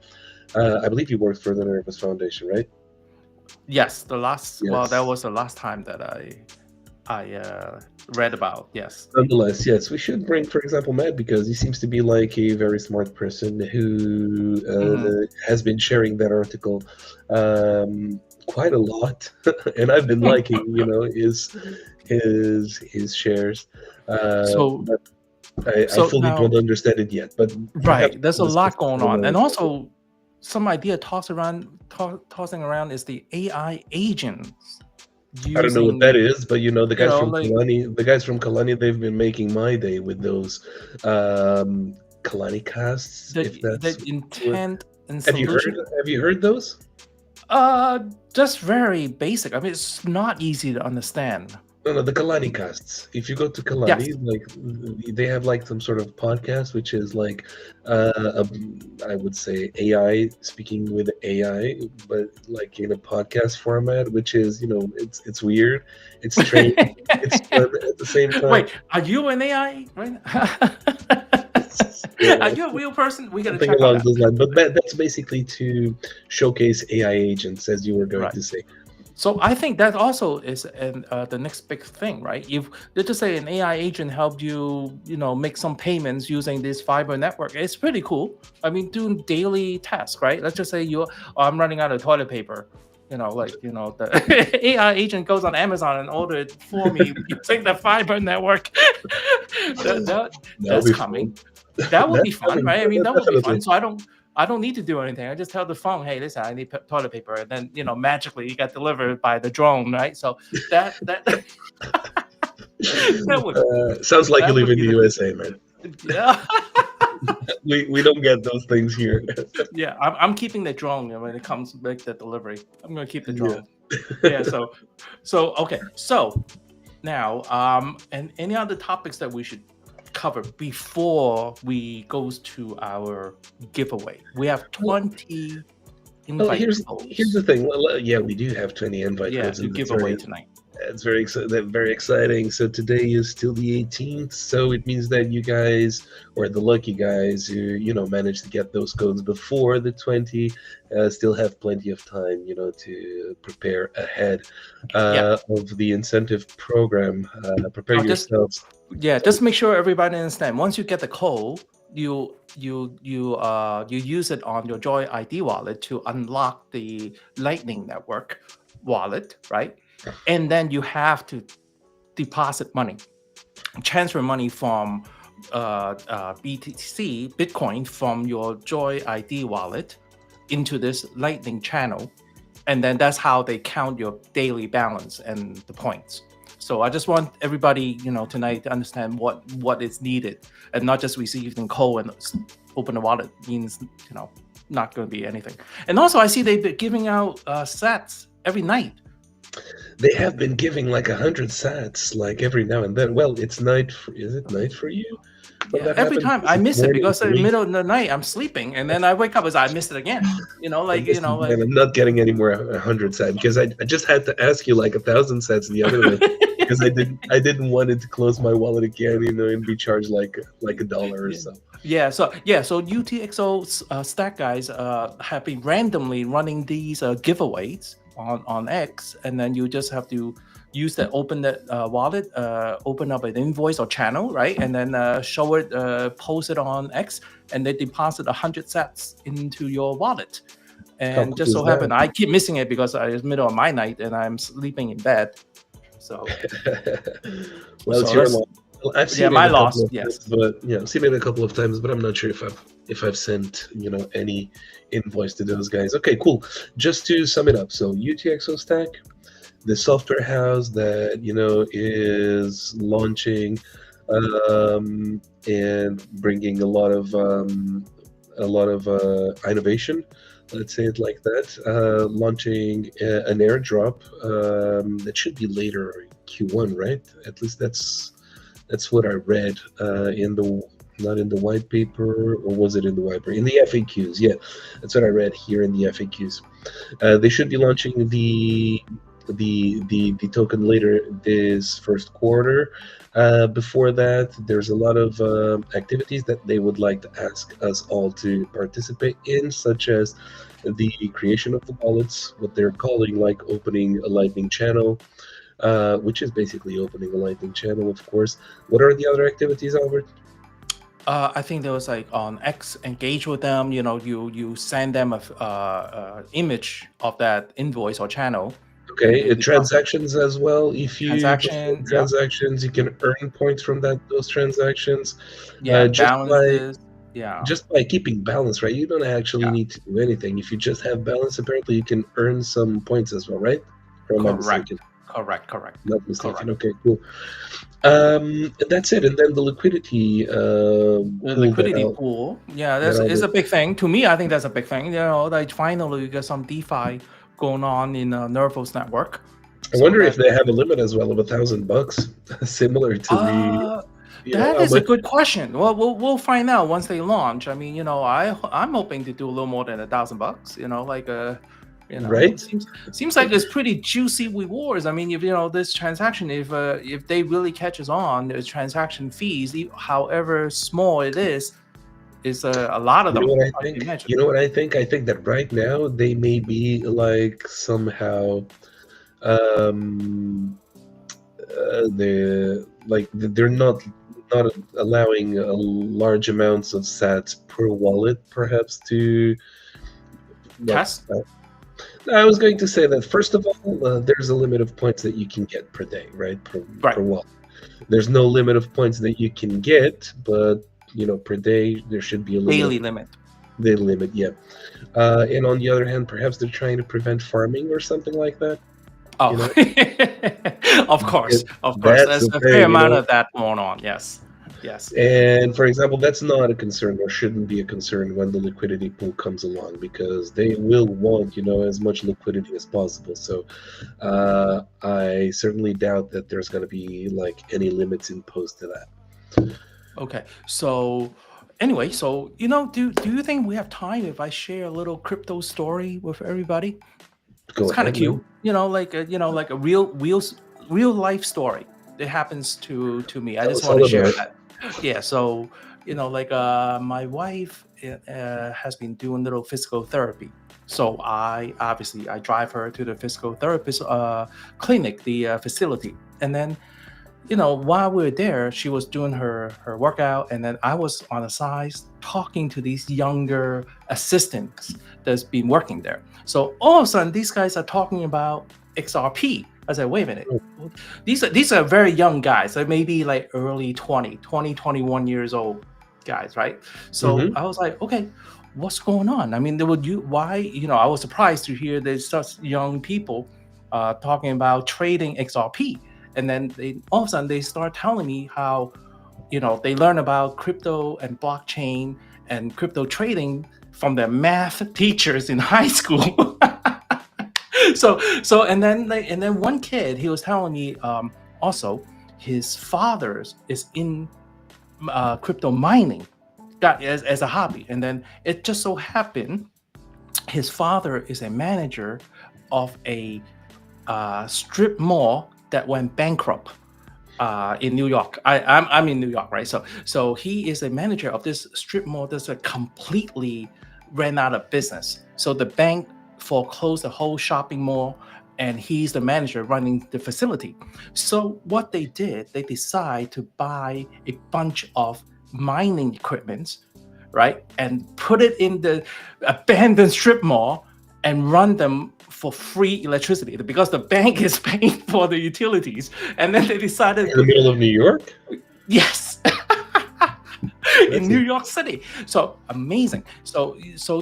Speaker 1: I believe he works for the Nervous Foundation, right?
Speaker 3: yes. The last, well, that
Speaker 1: Yes.
Speaker 3: was the last time that I read about. Yes.
Speaker 1: Nonetheless, yes, we should bring, for example, Matt, because he seems to be like a very smart person who
Speaker 3: Hmm.
Speaker 1: has been sharing that article quite a lot, and I've been liking, his shares.
Speaker 3: So
Speaker 1: But I
Speaker 3: so
Speaker 1: fully don't
Speaker 3: now,
Speaker 1: understand it yet. But perhaps
Speaker 3: right,
Speaker 1: we
Speaker 3: there's
Speaker 1: can
Speaker 3: a
Speaker 1: discuss
Speaker 3: lot
Speaker 1: it
Speaker 3: going
Speaker 1: further
Speaker 3: on,
Speaker 1: on.
Speaker 3: and also some idea tossing around is the AI agents
Speaker 1: I don't know what that
Speaker 3: using,
Speaker 1: is, but the
Speaker 3: you
Speaker 1: guys
Speaker 3: know,
Speaker 1: from
Speaker 3: like
Speaker 1: Kalani, they've been making my day with those Kalani casts, if
Speaker 3: the
Speaker 1: that's what.
Speaker 3: intent and
Speaker 1: Have you heard?
Speaker 3: solution.
Speaker 1: Have you heard those?
Speaker 3: Uh, just very basic. I mean, it's not easy to understand.
Speaker 1: No, no, the Kalani casts. If you go to
Speaker 3: Yes,
Speaker 1: Kalani, like they have like some sort of podcast, which is like, I would say AI speaking with AI, but like in a podcast format, which is it's weird, it's strange, it's fun at the same time.
Speaker 3: wait, are you an AI? Right? Are
Speaker 1: Yeah,
Speaker 3: you a real person? We gotta
Speaker 1: something
Speaker 3: check on
Speaker 1: along
Speaker 3: that.
Speaker 1: those lines. But that's basically to showcase AI agents, as you were going
Speaker 3: Right.
Speaker 1: to say.
Speaker 3: So I think that also is the next big thing, right? If let's just say an AI agent helped you, make some payments using this fiber network, it's pretty cool. I mean, doing daily tasks, right? Let's just say I'm running out of toilet paper. The AI agent goes on Amazon and order it for me using the fiber network. that, that
Speaker 1: That would
Speaker 3: that's
Speaker 1: be
Speaker 3: coming.
Speaker 1: fun.
Speaker 3: That would be fun, right? I mean, that would be fun.
Speaker 1: Definitely.
Speaker 3: So I don't need to do anything. I just tell the phone, hey, listen, I need toilet paper, and then magically you get delivered by the drone, right? So that that would
Speaker 1: Sounds like you
Speaker 3: that
Speaker 1: live
Speaker 3: would
Speaker 1: in
Speaker 3: be
Speaker 1: the
Speaker 3: the
Speaker 1: USA, man.
Speaker 3: yeah
Speaker 1: We don't get those things here.
Speaker 3: yeah. I'm keeping the drone when it comes to make the delivery. I'm gonna keep the
Speaker 1: Yeah.
Speaker 3: drone. Yeah. So okay. So now and any other topics that we should cover before we goes to our giveaway? We have
Speaker 1: Well,
Speaker 3: 20
Speaker 1: well,
Speaker 3: invite
Speaker 1: here's the
Speaker 3: codes.
Speaker 1: thing. Well, yeah, we do have 20 invite
Speaker 3: Yeah,
Speaker 1: codes,
Speaker 3: to
Speaker 1: and
Speaker 3: give away tonight.
Speaker 1: it's very exciting. So today is still the 18th. So it means that you guys, or the lucky guys who managed to get those codes before the 20, still have plenty of time, to prepare ahead
Speaker 3: Yeah.
Speaker 1: of the incentive program. Prepare
Speaker 3: Now just
Speaker 1: yourselves.
Speaker 3: yeah, just make sure everybody understand. Once you get the code, you use it on your Joy ID wallet to unlock the Lightning Network wallet, right? And then you have to deposit money, transfer money from BTC Bitcoin from your Joy ID wallet into this Lightning channel, and then that's how they count your daily balance and the points. So I just want everybody, tonight to understand what is needed, and not just receiving code and open the wallet means, not going to be anything. And also, I see they've been giving out sets every night.
Speaker 1: They have been giving like 100 sats like every now and then. Well, it's night. Is it night for you when
Speaker 3: Yeah,
Speaker 1: that
Speaker 3: every
Speaker 1: happens?
Speaker 3: time
Speaker 1: Is
Speaker 3: I
Speaker 1: it
Speaker 3: miss it
Speaker 1: morning
Speaker 3: because
Speaker 1: for
Speaker 3: in the
Speaker 1: me?
Speaker 3: middle of the night I'm sleeping, and then I wake up as I missed it again.
Speaker 1: I missed it again. I'm not getting any more 100 sats because I just had to ask you like 1,000 sats the other day because I didn't want it to close my wallet again, and be charged like $1 or so.
Speaker 3: So UTXO stack guys have been randomly running these giveaways on X, and then you just have to use that open that wallet, open up an invoice or channel, right, and then show it, post it on X, and they deposit 100 sats into your wallet.
Speaker 1: How
Speaker 3: And
Speaker 1: cool
Speaker 3: just
Speaker 1: is
Speaker 3: so happened, I keep missing it because it's middle of my night and I'm sleeping in bed. So
Speaker 1: that? Well, it's
Speaker 3: so
Speaker 1: your
Speaker 3: that's
Speaker 1: loss. Well, I've
Speaker 3: yeah,
Speaker 1: seen it
Speaker 3: my
Speaker 1: a couple
Speaker 3: loss.
Speaker 1: of
Speaker 3: Yes.
Speaker 1: times, but I've seen it a couple of times, but I'm not sure if I've sent any invoice to those guys. Okay, cool. Just to sum it up, so UTXOSTACK, the software house that is launching and bringing a lot of innovation. Let's say it like that. Launching an airdrop that should be later in Q1, right? At least that's what I read in the not in the white paper, or was it in the white paper? In the FAQs, yeah, that's what I read here in the FAQs. They should be launching the token later this first quarter. Before that, there's a lot of activities that they would like to ask us all to participate in, such as the creation of the wallets, what they're calling like opening a Lightning channel, which is basically opening a Lightning channel, of course. What are the other activities, Albert?
Speaker 3: I think there was like on X, engage with them. You send them a image of that invoice or channel, and
Speaker 1: Okay,
Speaker 3: they deposit
Speaker 1: transactions as well. If you perform
Speaker 3: transaction. Yeah,
Speaker 1: transactions, you can earn points from those transactions.
Speaker 3: yeah,
Speaker 1: Just by
Speaker 3: balances. Yeah,
Speaker 1: keeping balance, right? You don't actually
Speaker 3: yeah,
Speaker 1: need to do anything. If you just have balance, apparently you can earn some points as well, right? Or am I
Speaker 3: correct,
Speaker 1: mistaken?
Speaker 3: correct,
Speaker 1: Not mistaken.
Speaker 3: correct.
Speaker 1: Okay, cool. And that's it. And then the liquidity
Speaker 3: The
Speaker 1: pool
Speaker 3: liquidity pool, yeah,
Speaker 1: that
Speaker 3: that's is
Speaker 1: Albert.
Speaker 3: a big thing. To me, I think that's a big thing. Like finally you get some DeFi going on in Nervos network.
Speaker 1: I
Speaker 3: So
Speaker 1: wonder if
Speaker 3: that
Speaker 1: they have a limit as well of $1,000, similar to the,
Speaker 3: uh that
Speaker 1: how
Speaker 3: is a
Speaker 1: much,
Speaker 3: good question. Well, we'll find out once they launch. I mean, I'm hoping to do a little more than $1,000. Like
Speaker 1: right?
Speaker 3: seems like it's pretty juicy rewards. I mean, if this transaction, if they really catches on, the transaction fees, however small it is a lot of
Speaker 1: You know
Speaker 3: them,
Speaker 1: what I
Speaker 3: as
Speaker 1: think?
Speaker 3: you mentioned.
Speaker 1: You know what I think? I think that right now they may be like somehow they're not allowing large amounts of sats per wallet, perhaps to well.
Speaker 3: Test.
Speaker 1: I was going to say that first of all, there's a limit of points that you can get per day, right?
Speaker 3: Right.
Speaker 1: Per wallet. There's no limit of points that you can get, but per day there should be a limit.
Speaker 3: Daily limit.
Speaker 1: The limit, yeah. And on the other hand, perhaps they're trying to prevent farming or something like that.
Speaker 3: Oh, of course, of course.
Speaker 1: That's
Speaker 3: There's
Speaker 1: the
Speaker 3: a
Speaker 1: thing,
Speaker 3: fair amount of that going on. Yes, yes.
Speaker 1: And for example, that's not a concern or shouldn't be a concern when the liquidity pool comes along, because they will want, as much liquidity as possible. So I certainly doubt that there's going to be like any limits imposed to that.
Speaker 3: Okay. So anyway, do you think we have time if I share a little crypto story with everybody?
Speaker 1: Go
Speaker 3: It's kind of
Speaker 1: ahead,
Speaker 3: cute,
Speaker 1: man.
Speaker 3: like a real life story that happens to me. I
Speaker 1: Tell
Speaker 3: just
Speaker 1: us
Speaker 3: want
Speaker 1: all
Speaker 3: to share
Speaker 1: about it.
Speaker 3: that. Yeah. So my wife has been doing little physical therapy. So I drive her to the physical therapist clinic, the facility, and then while we were there, she was doing her workout, and then I was on the side talking to these younger assistants that's been working there. So all of a sudden, these guys are talking about XRP. I said, wait a minute. These are very young guys. They may be like early 21 years old guys, right? So
Speaker 1: Mm-hmm.
Speaker 3: I was like, okay, what's going on? I mean, I was surprised to hear there's such young people talking about trading XRP. And then all of a sudden they start telling me how they learn about crypto and blockchain and crypto trading from their math teachers in high school. And then one kid, he was telling me also his father is in crypto mining as a hobby. And then it just so happened his father is a manager of a strip mall that went bankrupt in New York. I'm in New York, right? So he is a manager of this strip mall that's completely ran out of business. So the bank foreclosed the whole shopping mall, and he's the manager running the facility. So what they did, they decide to buy a bunch of mining equipment, right, and put it in the abandoned strip mall and run them for free electricity because the bank is paying for the utilities. And then they decided
Speaker 1: In the middle of New York?
Speaker 3: yes. In
Speaker 1: That's
Speaker 3: New
Speaker 1: it.
Speaker 3: York City. So amazing. So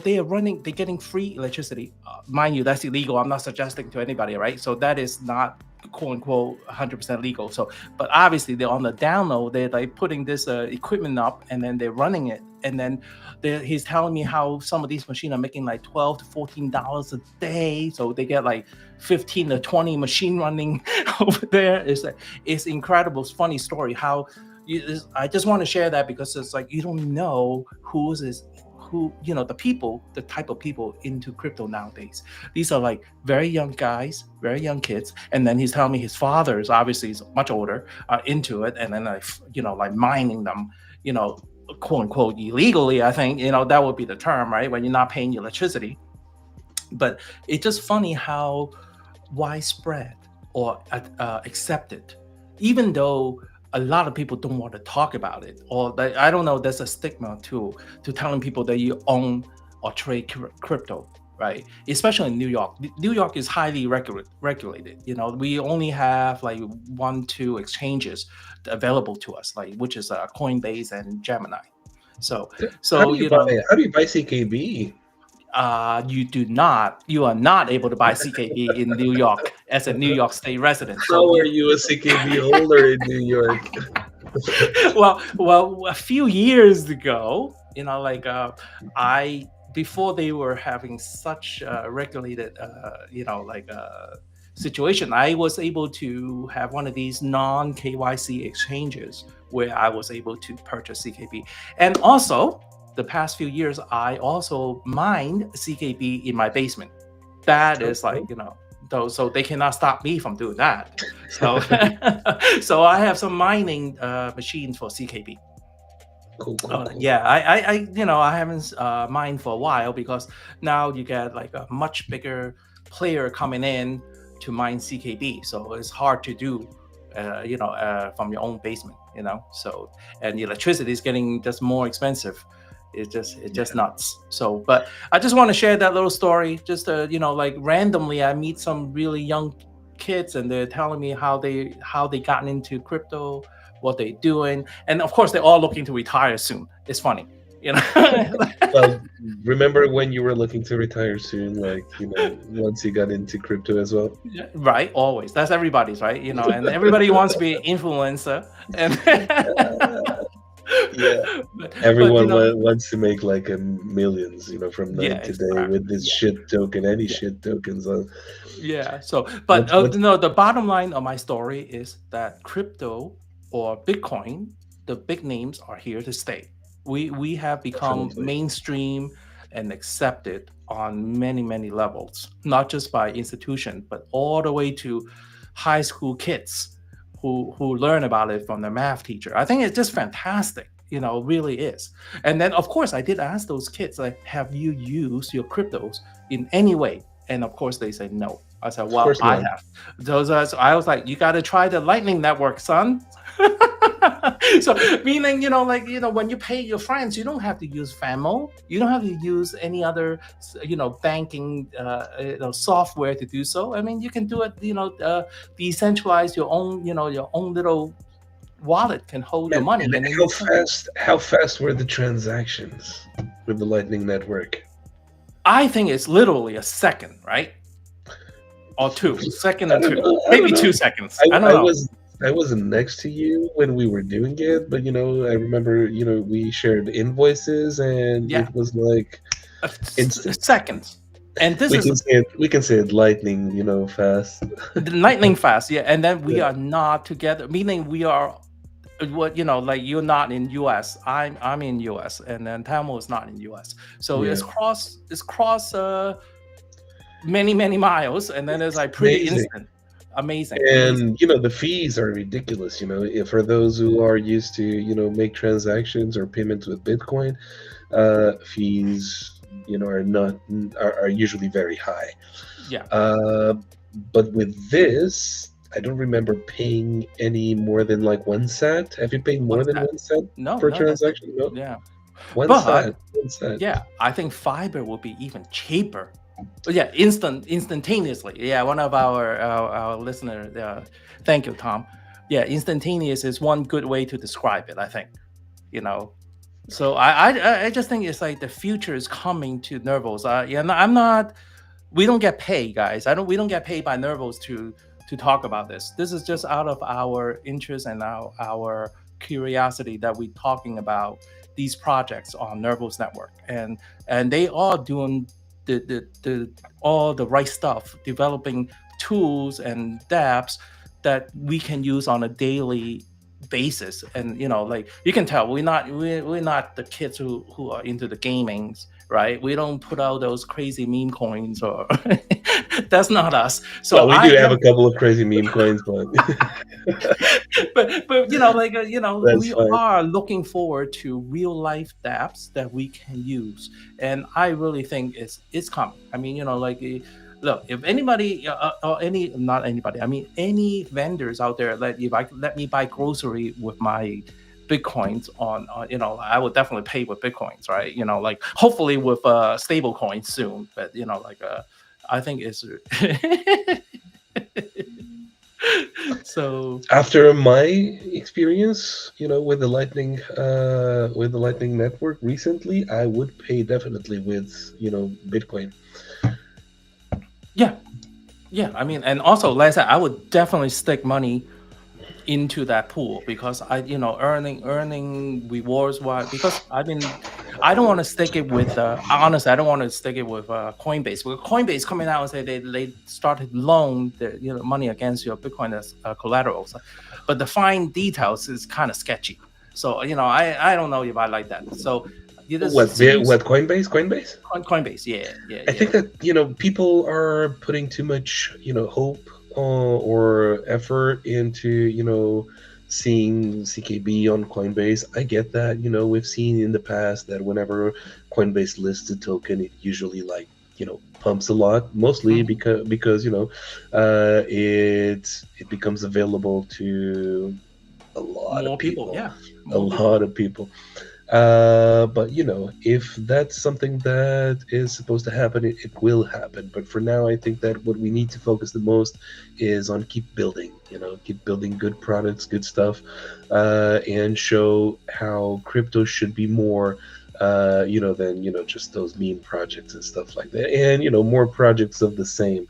Speaker 3: they're getting free electricity. Mind you, that's illegal. I'm not suggesting to anybody, right? So that is not quote unquote 100% legal. So, but obviously they're on the down low. They're like putting this equipment up and then they're running it. And then he's telling me how some of these machines are making like $12 to $14 a day. So they get like 15 to 20 machine running over there. It's incredible. It's funny story how I just want to share that because it's like you don't know who the people, the type of people into crypto nowadays. These are like very young guys, very young kids, and then he's telling me his father is obviously is much older, into it, and then like like mining them, you know, quote unquote illegally. I think that would be the term, right? When you're not paying your electricity. But it's just funny how widespread or accepted, even though a lot of people don't want to talk about it, or I don't know, there's a stigma to telling people that you own or trade crypto, right? Especially in New York. New York is highly regulated. We only have like 1, 2 exchanges available to us, like which is Coinbase and Gemini. So,
Speaker 1: How
Speaker 3: so
Speaker 1: do you buy? How do you buy CKB?
Speaker 3: you are not able to buy CKB in New York as a New York State resident. So
Speaker 1: How are you a CKB holder in New York?
Speaker 3: well, a few years ago, I before they were having such regulated, situation, I was able to have one of these non KYC exchanges where I was able to purchase CKB, and also the past few years, I also mined CKB in my basement. That is
Speaker 1: Okay.
Speaker 3: like so they cannot stop me from doing that. So so I have some mining machines for CKB.
Speaker 1: Cool, cool, cool.
Speaker 3: Yeah, I haven't mined for a while because now you get like a much bigger player coming in to mine CKB, so it's hard to do, from your own basement, So, and the electricity is getting just more expensive. It's just nuts. So, but I just want to share that little story. Just like randomly, I meet some really young kids, and they're telling me how they gotten into crypto, what they're doing, and of course they're all looking to retire soon. It's funny, you know.
Speaker 1: Well, remember when you were looking to retire soon, like, once you got into crypto as well?
Speaker 3: Yeah, right, always. That's everybody's, right? And everybody wants to be an influencer, and
Speaker 1: Yeah.
Speaker 3: but
Speaker 1: Everyone wants to make like millions, from
Speaker 3: yeah,
Speaker 1: night to
Speaker 3: it's
Speaker 1: day
Speaker 3: crap.
Speaker 1: with this
Speaker 3: Yeah,
Speaker 1: shit token, any
Speaker 3: yeah.
Speaker 1: shit tokens.
Speaker 3: Yeah. So, but
Speaker 1: What's
Speaker 3: no, the bottom line of my story is that crypto or Bitcoin, the big names are here to stay. We have become
Speaker 1: definitely.
Speaker 3: mainstream and accepted on many many levels, not just by institution, but all the way to high school kids who learn about it from their math teacher. I think it's just fantastic. Really is. And then, of course, I did ask those kids, like, have you used your cryptos in any way? And of course, they say no. I said,
Speaker 1: Of
Speaker 3: well,
Speaker 1: course
Speaker 3: I
Speaker 1: not.
Speaker 3: have. So I was like, you got to try the Lightning Network, son. So meaning, when you pay your friends, you don't have to use Famo. You don't have to use any other, banking, software to do so. I mean, you can do it, decentralize your own little wallet can hold your
Speaker 1: Man,
Speaker 3: money,
Speaker 1: and
Speaker 3: and then
Speaker 1: how
Speaker 3: you send.
Speaker 1: fast were the transactions with the Lightning Network?
Speaker 3: I think it's literally a second, right? Or 2 seconds, or
Speaker 1: I don't
Speaker 3: two,
Speaker 1: know. I don't
Speaker 3: maybe
Speaker 1: know.
Speaker 3: 2 seconds. I
Speaker 1: I,
Speaker 3: don't
Speaker 1: I
Speaker 3: know.
Speaker 1: was I wasn't next to you when we were doing it, but I remember, we shared invoices and
Speaker 3: Yeah,
Speaker 1: it was like instant.
Speaker 3: seconds. And this
Speaker 1: We
Speaker 3: is
Speaker 1: can say it, lightning, fast.
Speaker 3: the lightning fast, yeah. And then we
Speaker 1: Yeah.
Speaker 3: are not together, meaning we are what like you're not in US. I'm in US, and then Telmo is not in US. So
Speaker 1: Yeah.
Speaker 3: it's cross many many miles, and then it's like pretty
Speaker 1: Amazing.
Speaker 3: instant. Amazing, amazing.
Speaker 1: And the fees are ridiculous, if for those who are used to, make transactions or payments with Bitcoin, fees, are not are usually very high.
Speaker 3: Yeah.
Speaker 1: Uh, but with this, I don't remember paying any more than like 1 cent. Have you paid more
Speaker 3: What's
Speaker 1: than
Speaker 3: that?
Speaker 1: 1 cent
Speaker 3: No,
Speaker 1: per
Speaker 3: no, that's it.
Speaker 1: transaction? No,
Speaker 3: Yeah.
Speaker 1: one
Speaker 3: But
Speaker 1: cent, 1 cent.
Speaker 3: yeah, I think fiber will be even cheaper. But yeah, instantaneously. Yeah, one of our listener. Thank you, Tom. Yeah, instantaneous is one good way to describe it. I think. You know. So I just think it's like the future is coming to Nervos. Yeah, no, I'm not. We don't get paid, guys. We don't get paid by Nervos to talk about this. This is just out of our interest and our curiosity that we're talking about these projects on Nervos Network, and they are doing the all the right stuff, developing tools and dApps that we can use on a daily basis. And like you can tell we're not the kids who are into the gamings, right? We don't put out those crazy meme coins or that's not us. So
Speaker 1: Well, we do have a couple of crazy meme coins, but
Speaker 3: but like
Speaker 1: that's
Speaker 3: we
Speaker 1: fine.
Speaker 3: are looking forward to real life dapps that we can use. And I really think it's coming. I mean, like look, if anybody or any not anybody, I mean any vendors out there, like if I let me buy grocery with my bitcoins on I would definitely pay with bitcoins, right? Like hopefully with stable coins soon. But like I think it's so
Speaker 1: After my experience, with the Lightning Network recently, I would pay definitely with, Bitcoin.
Speaker 3: yeah. Yeah, I mean, and also, like I said, I would definitely stick money into that pool because earning rewards. Why? Because I don't want to stick it with. Honestly, I don't want to stick it with Coinbase. Because Coinbase coming out and say they started loan the money against your Bitcoin as collateral, but the fine details is kind of sketchy. So I don't know if I like that. So it just seems
Speaker 1: What Coinbase? Coinbase?
Speaker 3: Coinbase, yeah, yeah,
Speaker 1: I
Speaker 3: yeah.
Speaker 1: think that people are putting too much hope or effort into seeing CKB on Coinbase. I get that. We've seen in the past that whenever Coinbase lists a token, it usually pumps a lot, mostly
Speaker 3: Mhm.
Speaker 1: because it becomes available to a lot of
Speaker 3: More people,
Speaker 1: people,
Speaker 3: yeah,
Speaker 1: a
Speaker 3: more people.
Speaker 1: lot of people. But if that's something that is supposed to happen, it will happen. But for now, I think that what we need to focus the most is on keep building. Keep building good products, good stuff, and show how crypto should be more. Than just those meme projects and stuff like that, and more projects of the same.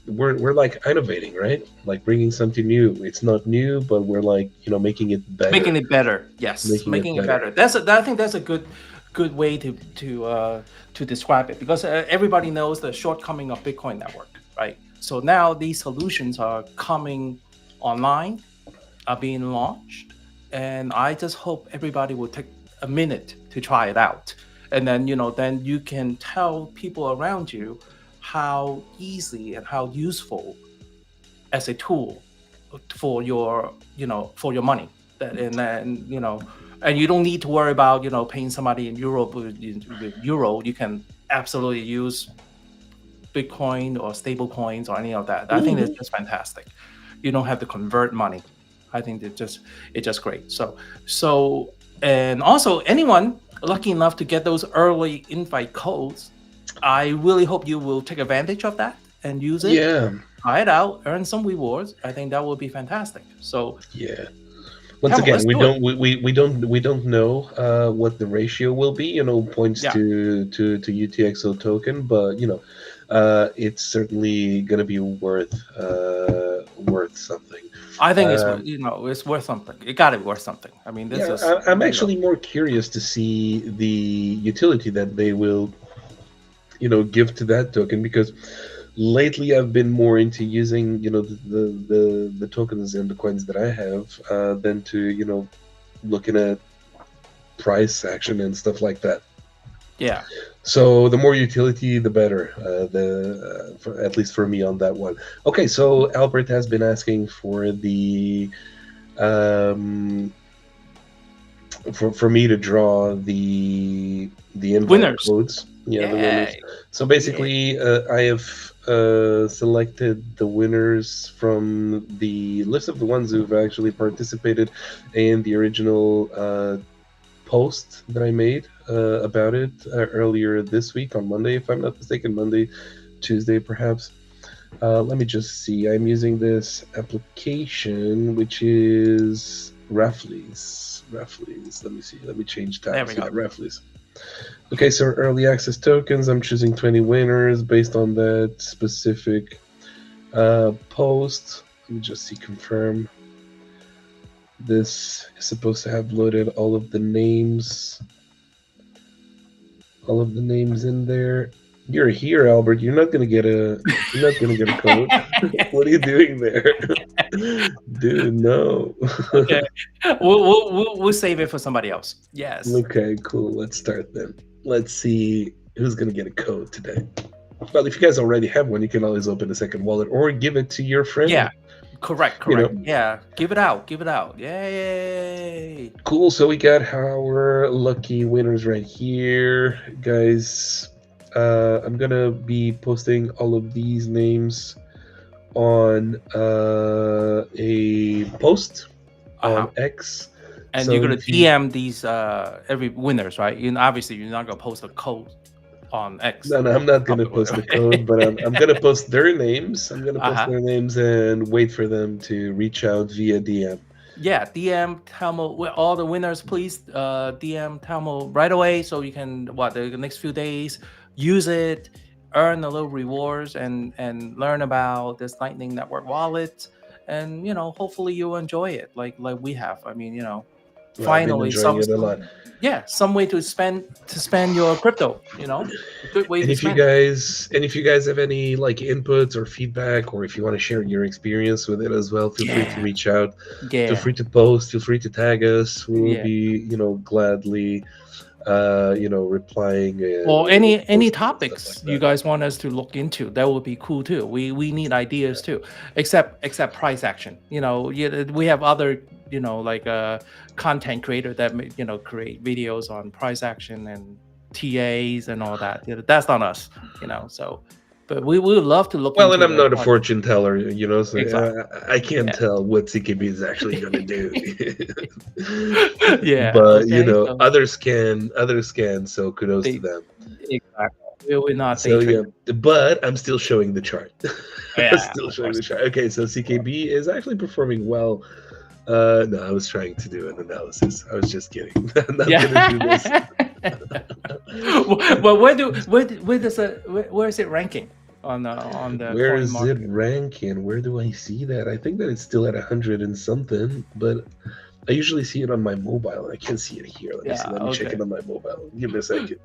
Speaker 1: We're like innovating, right? Like bringing something new. It's not new, but we're like making it better,
Speaker 3: Making it better, yes,
Speaker 1: making it
Speaker 3: making it
Speaker 1: better.
Speaker 3: better. I think that's a good way to describe it because everybody knows the shortcoming of Bitcoin network, right? So now these solutions are coming online, are being launched, and I just hope everybody will take a minute to try it out, and then then you can tell people around you how easy and how useful as a tool for your for your money. And then and you don't need to worry about paying somebody in Europe with euro. You can absolutely use Bitcoin or stable coins or any of that. I think it's
Speaker 1: Hmm.
Speaker 3: just fantastic. You don't have to convert money. I think it's just great. So and also anyone lucky enough to get those early invite codes, I really hope you will take advantage of that and use it,
Speaker 1: Yeah,
Speaker 3: try it out, earn some rewards. I think that would be fantastic. So,
Speaker 1: yeah. Once
Speaker 3: Telmo,
Speaker 1: again,
Speaker 3: let's do it.
Speaker 1: we don't know what the ratio will be. Points
Speaker 3: Yeah,
Speaker 1: to UTXO token, but it's certainly going to be worth something.
Speaker 3: I think it's
Speaker 1: Um,
Speaker 3: it's worth something. It got to be worth something. I mean, this
Speaker 1: yeah,
Speaker 3: is
Speaker 1: I'm actually more curious to see the utility that they will give to that token, because lately I've been more into using the tokens and the coins that I have than to looking at price action and stuff like that.
Speaker 3: yeah.
Speaker 1: So the more utility, the better. At least for me on that one. Okay, so Albert has been asking for the um, for me to draw the invite
Speaker 3: Winners.
Speaker 1: codes. Yeah, the winners.
Speaker 3: Yay.
Speaker 1: So
Speaker 3: Yeah.
Speaker 1: basically, I have selected the winners from the list of the ones who've actually participated in the original post that I made about it earlier this week on Monday, if I'm not mistaken, Monday, Tuesday, perhaps. Let me just see. I'm using this application, which is Raffles. Raffles. Let me see. Let me change
Speaker 3: There we
Speaker 1: tabs. Yeah,
Speaker 3: go.
Speaker 1: Raffles. Okay, so early access tokens. I'm choosing 20 winners based on that specific post. Let me just see. Confirm. This is supposed to have loaded all of the names in there. You're here, Albert. You're not gonna get a. You're not gonna get a code. What are you doing there, dude? No.
Speaker 3: Okay, we'll save it for somebody else. Yes.
Speaker 1: Okay, cool. Let's start then. Let's see who's gonna get a code today. Well, if you guys already have one, you can always open a second wallet or give it to your friend.
Speaker 3: Yeah. Correct.
Speaker 1: You
Speaker 3: Correct.
Speaker 1: know,
Speaker 3: Yeah. Give it out. Give it out. Yay.
Speaker 1: cool. So we got our lucky winners right here, guys. I'm gonna be posting all of these names on a post
Speaker 3: Uh-huh.
Speaker 1: on X.
Speaker 3: And
Speaker 1: So
Speaker 3: you're gonna
Speaker 1: if you-
Speaker 3: DM these every winners, right? You obviously you're not gonna post a code on X.
Speaker 1: No, I'm not gonna post the code, but I'm gonna post their names. I'm gonna post
Speaker 3: Uh-huh.
Speaker 1: their names and wait for them to reach out via DM.
Speaker 3: Yeah, DM Telmo with all the winners, please. DM Telmo right away so you can the next few days use it, earn a little rewards, and learn about this Lightning Network wallet, and hopefully you'll enjoy it like we have. I mean,
Speaker 1: I've been
Speaker 3: finally
Speaker 1: enjoying it a lot.
Speaker 3: some way to spend your crypto. Good way
Speaker 1: And
Speaker 3: to
Speaker 1: if you guys have any like inputs or feedback, or if you want to share your experience with it as well, feel free to
Speaker 3: Yeah.
Speaker 1: reach out.
Speaker 3: Yeah.
Speaker 1: Feel free to post. Feel free to tag us. We will
Speaker 3: Yeah.
Speaker 1: be, gladly, replying.
Speaker 3: Or
Speaker 1: and
Speaker 3: any
Speaker 1: posting and stuff
Speaker 3: topics
Speaker 1: like
Speaker 3: you
Speaker 1: that.
Speaker 3: guys want us to look into, that would be cool too. We need ideas too, except price action. We have other like content creator that create videos on price action and TAs and all that. That's not us. So but we would love to look
Speaker 1: Well,
Speaker 3: into
Speaker 1: and I'm
Speaker 3: the
Speaker 1: not a
Speaker 3: project.
Speaker 1: fortune teller, so
Speaker 3: Exactly.
Speaker 1: I can't
Speaker 3: Yeah.
Speaker 1: tell what CKB is actually going to do.
Speaker 3: Yeah,
Speaker 1: But
Speaker 3: okay, so
Speaker 1: others can. So kudos
Speaker 3: they
Speaker 1: to them.
Speaker 3: exactly we're not
Speaker 1: So
Speaker 3: day
Speaker 1: yeah,
Speaker 3: traders.
Speaker 1: but I'm still showing the chart. I'm
Speaker 3: Yeah,
Speaker 1: still
Speaker 3: of
Speaker 1: showing the
Speaker 3: course.
Speaker 1: chart. Okay, so CKB is actually performing well. No, I was trying to do an analysis. I was just kidding. I'm not gonna do this.
Speaker 3: Well, where is it ranking on the
Speaker 1: Where
Speaker 3: coin
Speaker 1: is
Speaker 3: market?
Speaker 1: it ranking? Where do I see that? I think that it's still at 100 and something, but I usually see it on my mobile. I can't see it here. Let me see.
Speaker 3: Yeah,
Speaker 1: Let me check
Speaker 3: okay.
Speaker 1: it on my mobile. Give me a second.
Speaker 3: It-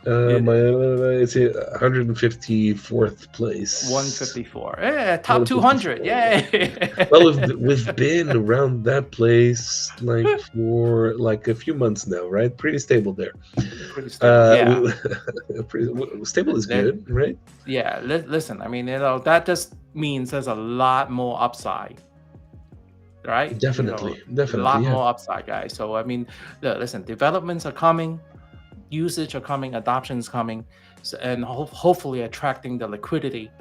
Speaker 1: It's at 154th place.
Speaker 3: 154. Yeah, top 200.
Speaker 1: 154,
Speaker 3: Yay!
Speaker 1: Well, we've been around that place like for like a few months now, right? Pretty stable there.
Speaker 3: Pretty stable. Yeah.
Speaker 1: Stable is good, right?
Speaker 3: Yeah. Listen, I mean, that just means there's a lot more upside, right?
Speaker 1: Definitely,
Speaker 3: A
Speaker 1: definitely.
Speaker 3: lot
Speaker 1: Yeah.
Speaker 3: more upside, guys. So I mean, listen, developments are coming, usage are coming, adoption is coming, and hopefully attracting the liquidity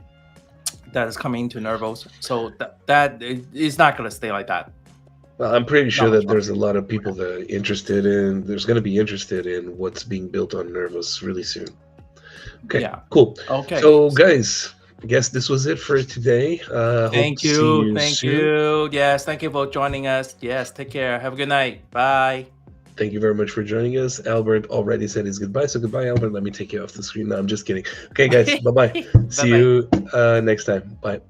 Speaker 3: that is coming into Nervos. So that is not going to stay like that.
Speaker 1: Well, I'm pretty sure
Speaker 3: Not
Speaker 1: that
Speaker 3: much
Speaker 1: there's a lot of people that are interested in. There's going to be interested in what's being built on Nervos really soon. Okay,
Speaker 3: Yeah.
Speaker 1: cool.
Speaker 3: Okay.
Speaker 1: So, guys, I guess this was it for today.
Speaker 3: Thank you. Thank you. Yes. Thank you for joining us. Yes. Take care. Have a good night. Bye.
Speaker 1: Thank you very much for joining us. Albert already said his goodbye. So, goodbye, Albert. Let me take you off the screen. No, I'm just kidding. Okay, guys. Bye bye. See you next time. Bye.